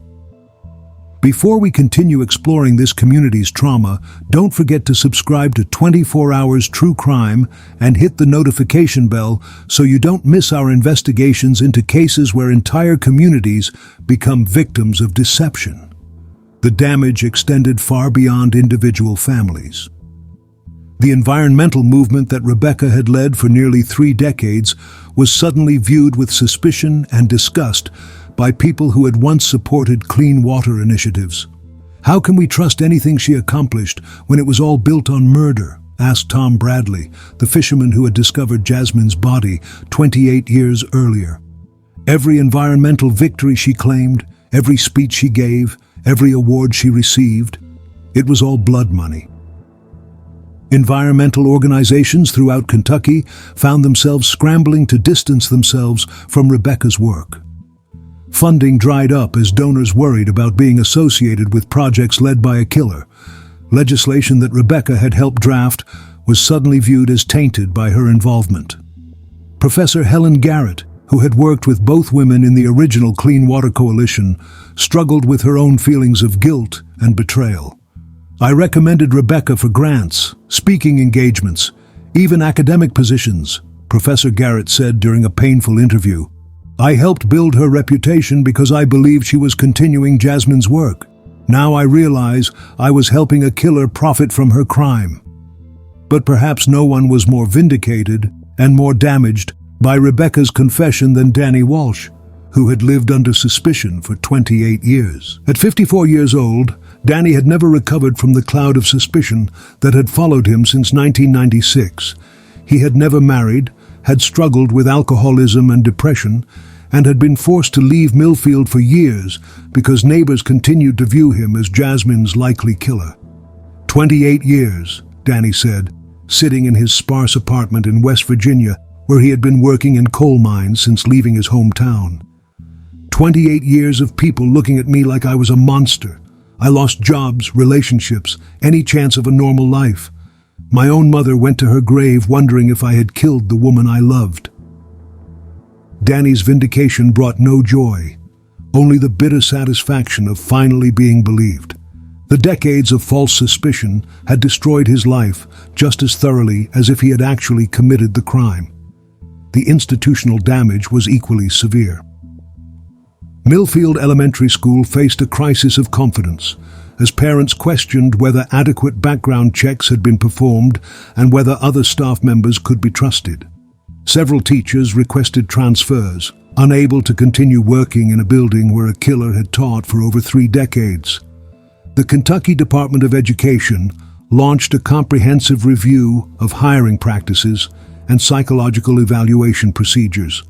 Before we continue exploring this community's trauma, don't forget to subscribe to 24 Hours True Crime and hit the notification bell so you don't miss our investigations into cases where entire communities become victims of deception. The damage extended far beyond individual families. The environmental movement that Rebecca had led for nearly 3 decades was suddenly viewed with suspicion and disgust by people who had once supported clean water initiatives. "How can we trust anything she accomplished when it was all built on murder?" asked Tom Bradley, the fisherman who had discovered Jasmine's body 28 years earlier. "Every environmental victory she claimed, every speech she gave, every award she received, it was all blood money." Environmental organizations throughout Kentucky found themselves scrambling to distance themselves from Rebecca's work. Funding dried up as donors worried about being associated with projects led by a killer. Legislation that Rebecca had helped draft was suddenly viewed as tainted by her involvement. Professor Helen Garrett, who had worked with both women in the original Clean Water Coalition, struggled with her own feelings of guilt and betrayal. "I recommended Rebecca for grants, speaking engagements, even academic positions," Professor Garrett said during a painful interview. "I helped build her reputation because I believed she was continuing Jasmine's work. Now I realize I was helping a killer profit from her crime." But perhaps no one was more vindicated and more damaged by Rebecca's confession than Danny Walsh, who had lived under suspicion for 28 years. At 54 years old, Danny had never recovered from the cloud of suspicion that had followed him since 1996. He had never married, had struggled with alcoholism and depression, and had been forced to leave Millfield for years because neighbors continued to view him as Jasmine's likely killer. 28 years, Danny said, sitting in his sparse apartment in West Virginia, where he had been working in coal mines since leaving his hometown. 28 years of people looking at me like I was a monster. I lost jobs, relationships, any chance of a normal life. My own mother went to her grave wondering if I had killed the woman I loved. Danny's vindication brought no joy, only the bitter satisfaction of finally being believed. The decades of false suspicion had destroyed his life just as thoroughly as if he had actually committed the crime. The institutional damage was equally severe. Millfield Elementary School faced a crisis of confidence as parents questioned whether adequate background checks had been performed and whether other staff members could be trusted. Several teachers requested transfers, unable to continue working in a building where a killer had taught for over 3 decades. The Kentucky Department of Education launched a comprehensive review of hiring practices and psychological evaluation procedures,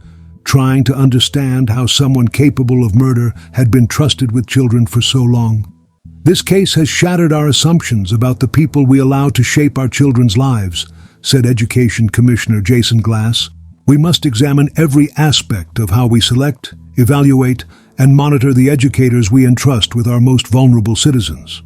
trying to understand how someone capable of murder had been trusted with children for so long. "This case has shattered our assumptions about the people we allow to shape our children's lives," said Education Commissioner Jason Glass. We must examine every aspect of how we select, evaluate, and monitor the educators we entrust with our most vulnerable citizens.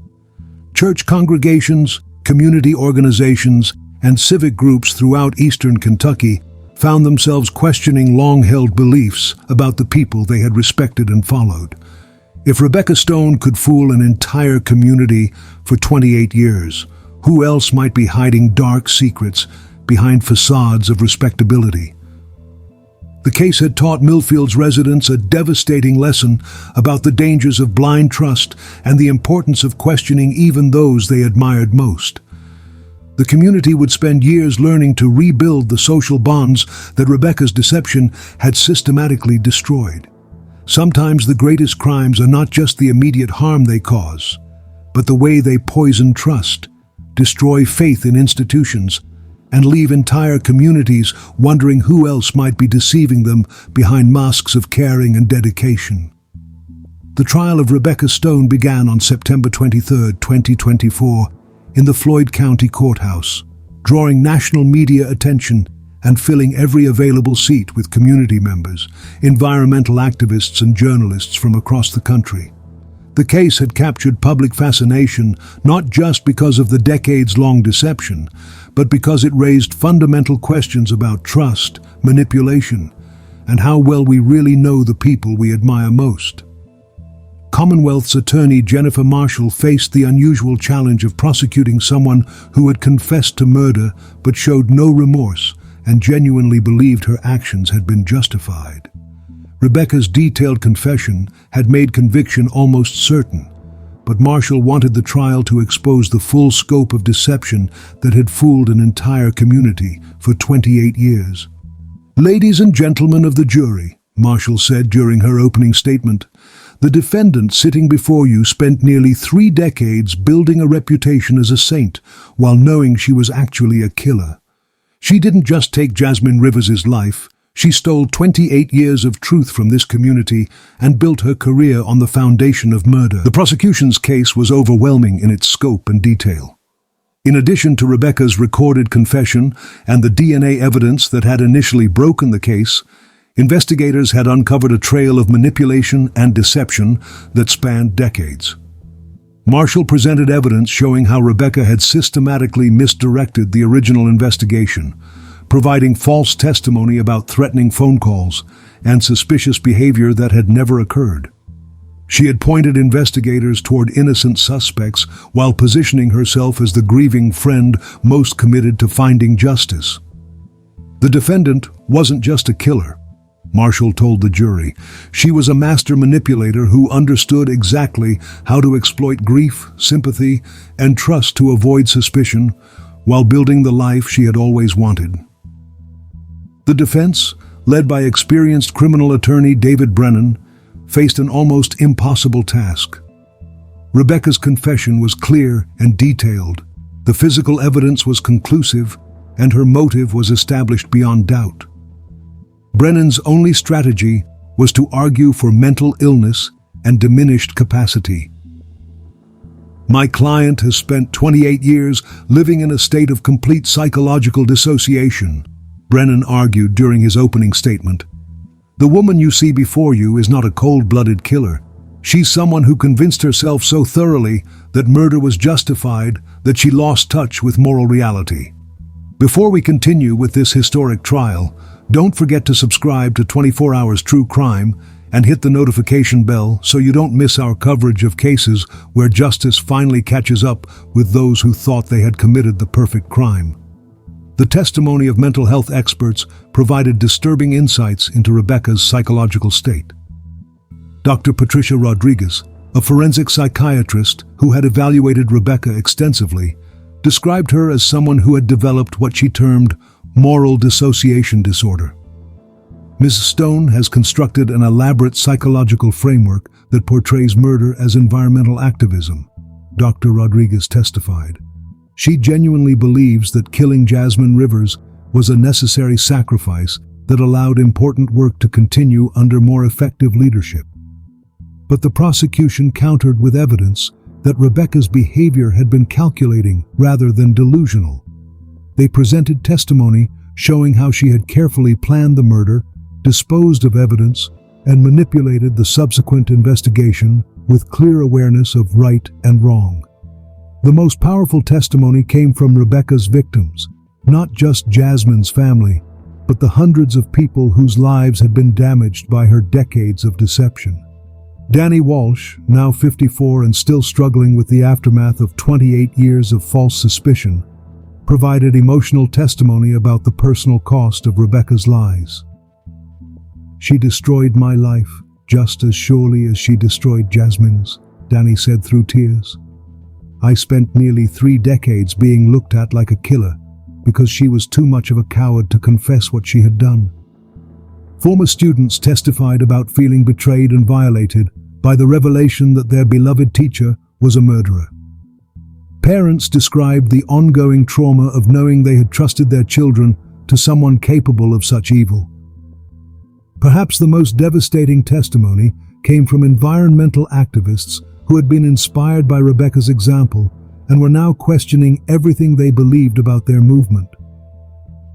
Church congregations, community organizations, and civic groups throughout eastern Kentucky found themselves questioning long-held beliefs about the people they had respected and followed. If Rebecca Stone could fool an entire community for 28 years, who else might be hiding dark secrets behind facades of respectability? The case had taught Millfield's residents a devastating lesson about the dangers of blind trust and the importance of questioning even those they admired most. The community would spend years learning to rebuild the social bonds that Rebecca's deception had systematically destroyed. Sometimes the greatest crimes are not just the immediate harm they cause, but the way they poison trust, destroy faith in institutions, and leave entire communities wondering who else might be deceiving them behind masks of caring and dedication. The trial of Rebecca Stone began on September 23, 2024, in the Floyd County Courthouse, drawing national media attention and filling every available seat with community members, environmental activists, and journalists from across the country. The case had captured public fascination not just because of the decades-long deception, but because it raised fundamental questions about trust, manipulation, and how well we really know the people we admire most. Commonwealth's attorney Jennifer Marshall faced the unusual challenge of prosecuting someone who had confessed to murder but showed no remorse and genuinely believed her actions had been justified. Rebecca's detailed confession had made conviction almost certain, but Marshall wanted the trial to expose the full scope of deception that had fooled an entire community for 28 years. "Ladies and gentlemen of the jury," Marshall said during her opening statement, "the defendant sitting before you spent nearly 3 decades building a reputation as a saint while knowing she was actually a killer. She didn't just take Jasmine Rivers' life, she stole 28 years of truth from this community and built her career on the foundation of murder." The prosecution's case was overwhelming in its scope and detail. In addition to Rebecca's recorded confession and the DNA evidence that had initially broken the case, investigators had uncovered a trail of manipulation and deception that spanned decades. Marshall presented evidence showing how Rebecca had systematically misdirected the original investigation, providing false testimony about threatening phone calls and suspicious behavior that had never occurred. She had pointed investigators toward innocent suspects while positioning herself as the grieving friend most committed to finding justice. The defendant wasn't just a killer, Marshall told the jury. She was a master manipulator who understood exactly how to exploit grief, sympathy, and trust to avoid suspicion while building the life she had always wanted. The defense, led by experienced criminal attorney David Brennan, faced an almost impossible task. Rebecca's confession was clear and detailed, the physical evidence was conclusive, and her motive was established beyond doubt. Brennan's only strategy was to argue for mental illness and diminished capacity. "My client has spent 28 years living in a state of complete psychological dissociation," Brennan argued during his opening statement. "The woman you see before you is not a cold-blooded killer. She's someone who convinced herself so thoroughly that murder was justified that she lost touch with moral reality." Before we continue with this historic trial, don't forget to subscribe to 24 Hours True Crime and hit the notification bell so you don't miss our coverage of cases where justice finally catches up with those who thought they had committed the perfect crime. The testimony of mental health experts provided disturbing insights into Rebecca's psychological state. Dr. Patricia Rodriguez, a forensic psychiatrist who had evaluated Rebecca extensively, described her as someone who had developed what she termed moral dissociation disorder. Ms. Stone has constructed an elaborate psychological framework that portrays murder as environmental activism, Dr. Rodriguez testified. She genuinely believes that killing Jasmine Rivers was a necessary sacrifice that allowed important work to continue under more effective leadership. But the prosecution countered with evidence that Rebecca's behavior had been calculating rather than delusional. They presented testimony showing how she had carefully planned the murder, disposed of evidence, and manipulated the subsequent investigation with clear awareness of right and wrong. The most powerful testimony came from Rebecca's victims, not just Jasmine's family, but the hundreds of people whose lives had been damaged by her decades of deception. Danny Walsh, now 54 and still struggling with the aftermath of 28 years of false suspicion, provided emotional testimony about the personal cost of Rebecca's lies. "She destroyed my life, just as surely as she destroyed Jasmine's," Danny said through tears. "I spent nearly 3 decades being looked at like a killer because she was too much of a coward to confess what she had done." Former students testified about feeling betrayed and violated by the revelation that their beloved teacher was a murderer. Parents described the ongoing trauma of knowing they had trusted their children to someone capable of such evil. Perhaps the most devastating testimony came from environmental activists who had been inspired by Rebecca's example and were now questioning everything they believed about their movement.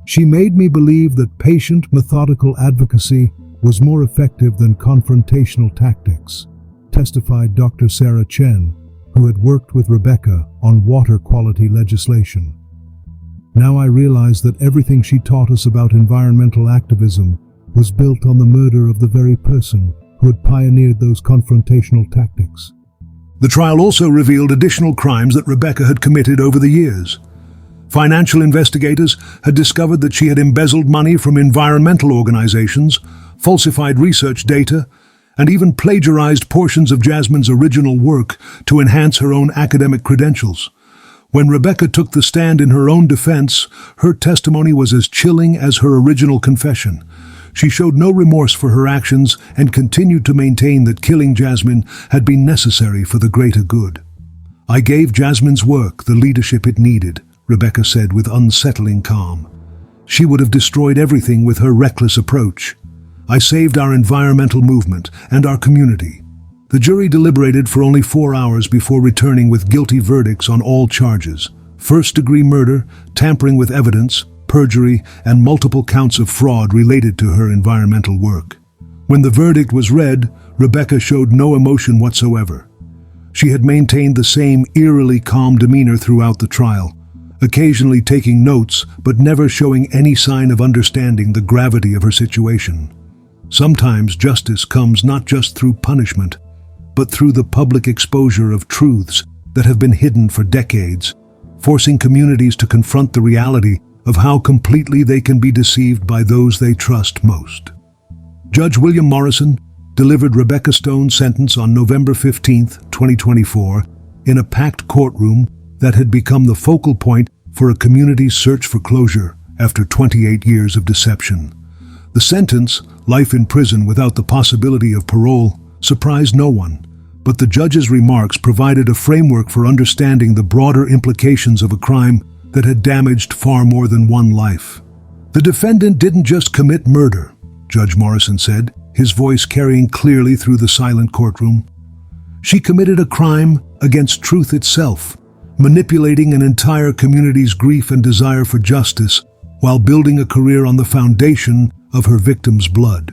"She made me believe that patient, methodical advocacy was more effective than confrontational tactics," testified Dr. Sarah Chen, who had worked with Rebecca on water quality legislation. "Now I realize that everything she taught us about environmental activism was built on the murder of the very person who had pioneered those confrontational tactics." The trial also revealed additional crimes that Rebecca had committed over the years. Financial investigators had discovered that she had embezzled money from environmental organizations, falsified research data, and even plagiarized portions of Jasmine's original work to enhance her own academic credentials. When Rebecca took the stand in her own defense, her testimony was as chilling as her original confession. She showed no remorse for her actions and continued to maintain that killing Jasmine had been necessary for the greater good. "I gave Jasmine's work the leadership it needed," Rebecca said with unsettling calm. "She would have destroyed everything with her reckless approach. I saved our environmental movement and our community." The jury deliberated for only 4 hours before returning with guilty verdicts on all charges: first-degree murder, tampering with evidence, perjury, and multiple counts of fraud related to her environmental work. When the verdict was read, Rebecca showed no emotion whatsoever. She had maintained the same eerily calm demeanor throughout the trial, occasionally taking notes but never showing any sign of understanding the gravity of her situation. Sometimes justice comes not just through punishment, but through the public exposure of truths that have been hidden for decades, forcing communities to confront the reality of how completely they can be deceived by those they trust most. Judge William Morrison delivered Rebecca Stone's sentence on November 15, 2024, in a packed courtroom that had become the focal point for a community's search for closure after 28 years of deception. The sentence, life in prison without the possibility of parole, surprised no one, but the judge's remarks provided a framework for understanding the broader implications of a crime that had damaged far more than one life. "The defendant didn't just commit murder," Judge Morrison said, his voice carrying clearly through the silent courtroom. "She committed a crime against truth itself, manipulating an entire community's grief and desire for justice while building a career on the foundation of her victim's blood."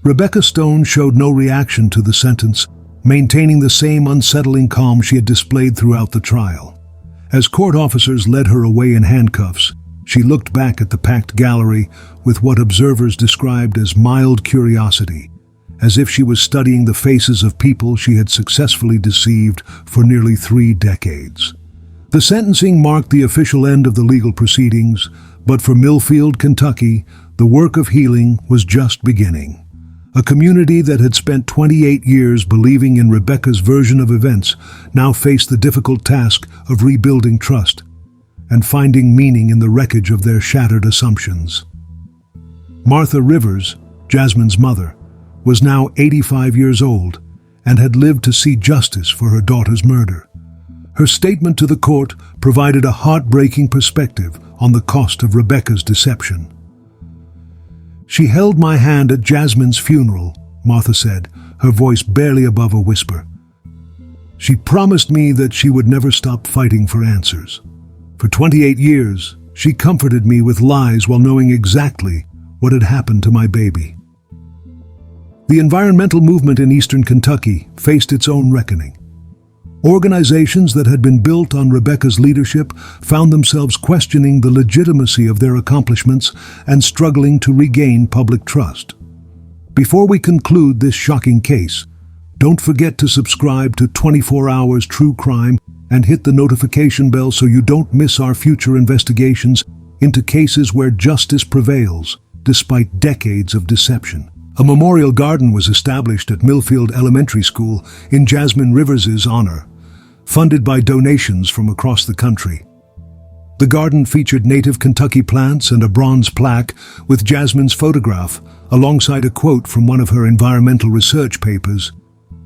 Rebecca Stone showed no reaction to the sentence, maintaining the same unsettling calm she had displayed throughout the trial. As court officers led her away in handcuffs, she looked back at the packed gallery with what observers described as mild curiosity, as if she was studying the faces of people she had successfully deceived for nearly 3 decades. The sentencing marked the official end of the legal proceedings, but for Millfield, Kentucky, the work of healing was just beginning. A community that had spent 28 years believing in Rebecca's version of events now faced the difficult task of rebuilding trust and finding meaning in the wreckage of their shattered assumptions. Martha Rivers, Jasmine's mother, was now 85 years old and had lived to see justice for her daughter's murder. Her statement to the court provided a heartbreaking perspective on the cost of Rebecca's deception. "She held my hand at Jasmine's funeral," Martha said, her voice barely above a whisper. "She promised me that she would never stop fighting for answers. For 28 years, She comforted me with lies while knowing exactly what had happened to my baby. The environmental movement in eastern Kentucky faced its own reckoning. Organizations that had been built on Rebecca's leadership found themselves questioning the legitimacy of their accomplishments and struggling to regain public trust. Before we conclude this shocking case, don't forget to subscribe to 24 Hours True Crime and hit the notification bell so you don't miss our future investigations into cases where justice prevails despite decades of deception. A memorial garden was established at Millfield Elementary School in Jasmine Rivers' honor, funded by donations from across the country. The garden featured native Kentucky plants and a bronze plaque with Jasmine's photograph, alongside a quote from one of her environmental research papers.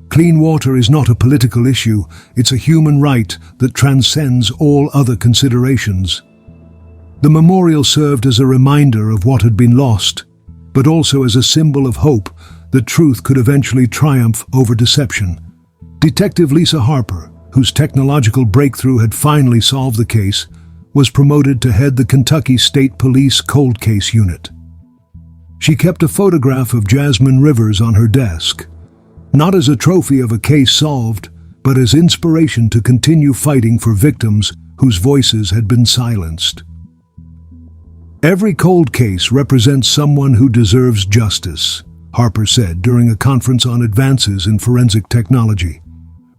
"Clean water is not a political issue, it's a human right that transcends all other considerations." The memorial served as a reminder of what had been lost, but also as a symbol of hope that truth could eventually triumph over deception. Detective Lisa Harper, whose technological breakthrough had finally solved the case, was promoted to head the Kentucky State Police Cold Case Unit. She kept a photograph of Jasmine Rivers on her desk, not as a trophy of a case solved, but as inspiration to continue fighting for victims whose voices had been silenced. "Every cold case represents someone who deserves justice," Harper said during a conference on advances in forensic technology.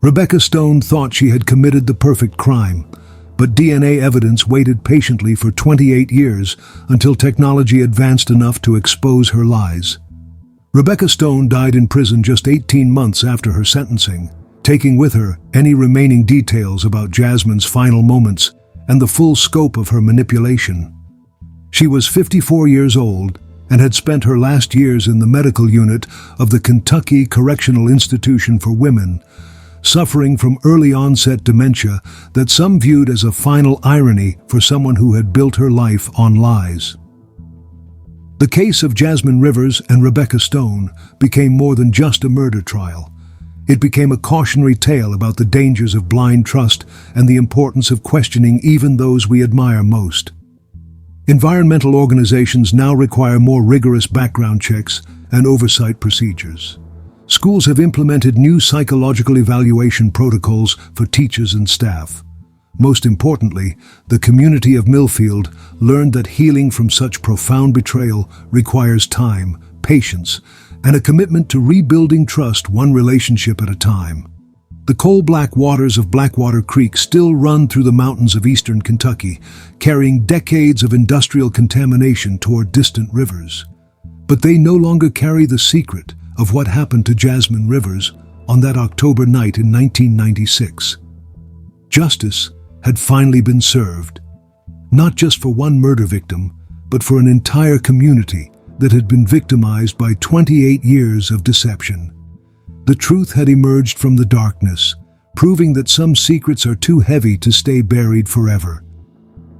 Rebecca Stone thought she had committed the perfect crime, but DNA evidence waited patiently for 28 years until technology advanced enough to expose her lies. Rebecca Stone died in prison just 18 months after her sentencing, taking with her any remaining details about Jasmine's final moments and the full scope of her manipulation. She was 54 years old and had spent her last years in the medical unit of the Kentucky Correctional Institution for Women, suffering from early-onset dementia that some viewed as a final irony for someone who had built her life on lies. The case of Jasmine Rivers and Rebecca Stone became more than just a murder trial. It became a cautionary tale about the dangers of blind trust and the importance of questioning even those we admire most. Environmental organizations now require more rigorous background checks and oversight procedures. Schools have implemented new psychological evaluation protocols for teachers and staff. Most importantly, the community of Millfield learned that healing from such profound betrayal requires time, patience, and a commitment to rebuilding trust one relationship at a time. The coal-black waters of Blackwater Creek still run through the mountains of eastern Kentucky, carrying decades of industrial contamination toward distant rivers. But they no longer carry the secret of what happened to Jasmine Rivers on that October night in 1996. Justice had finally been served, not just for one murder victim, but for an entire community that had been victimized by 28 years of deception. The truth had emerged from the darkness, proving that some secrets are too heavy to stay buried forever.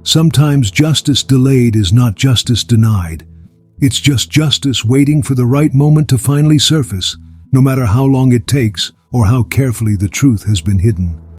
Sometimes justice delayed is not justice denied. It's just justice waiting for the right moment to finally surface, no matter how long it takes or how carefully the truth has been hidden.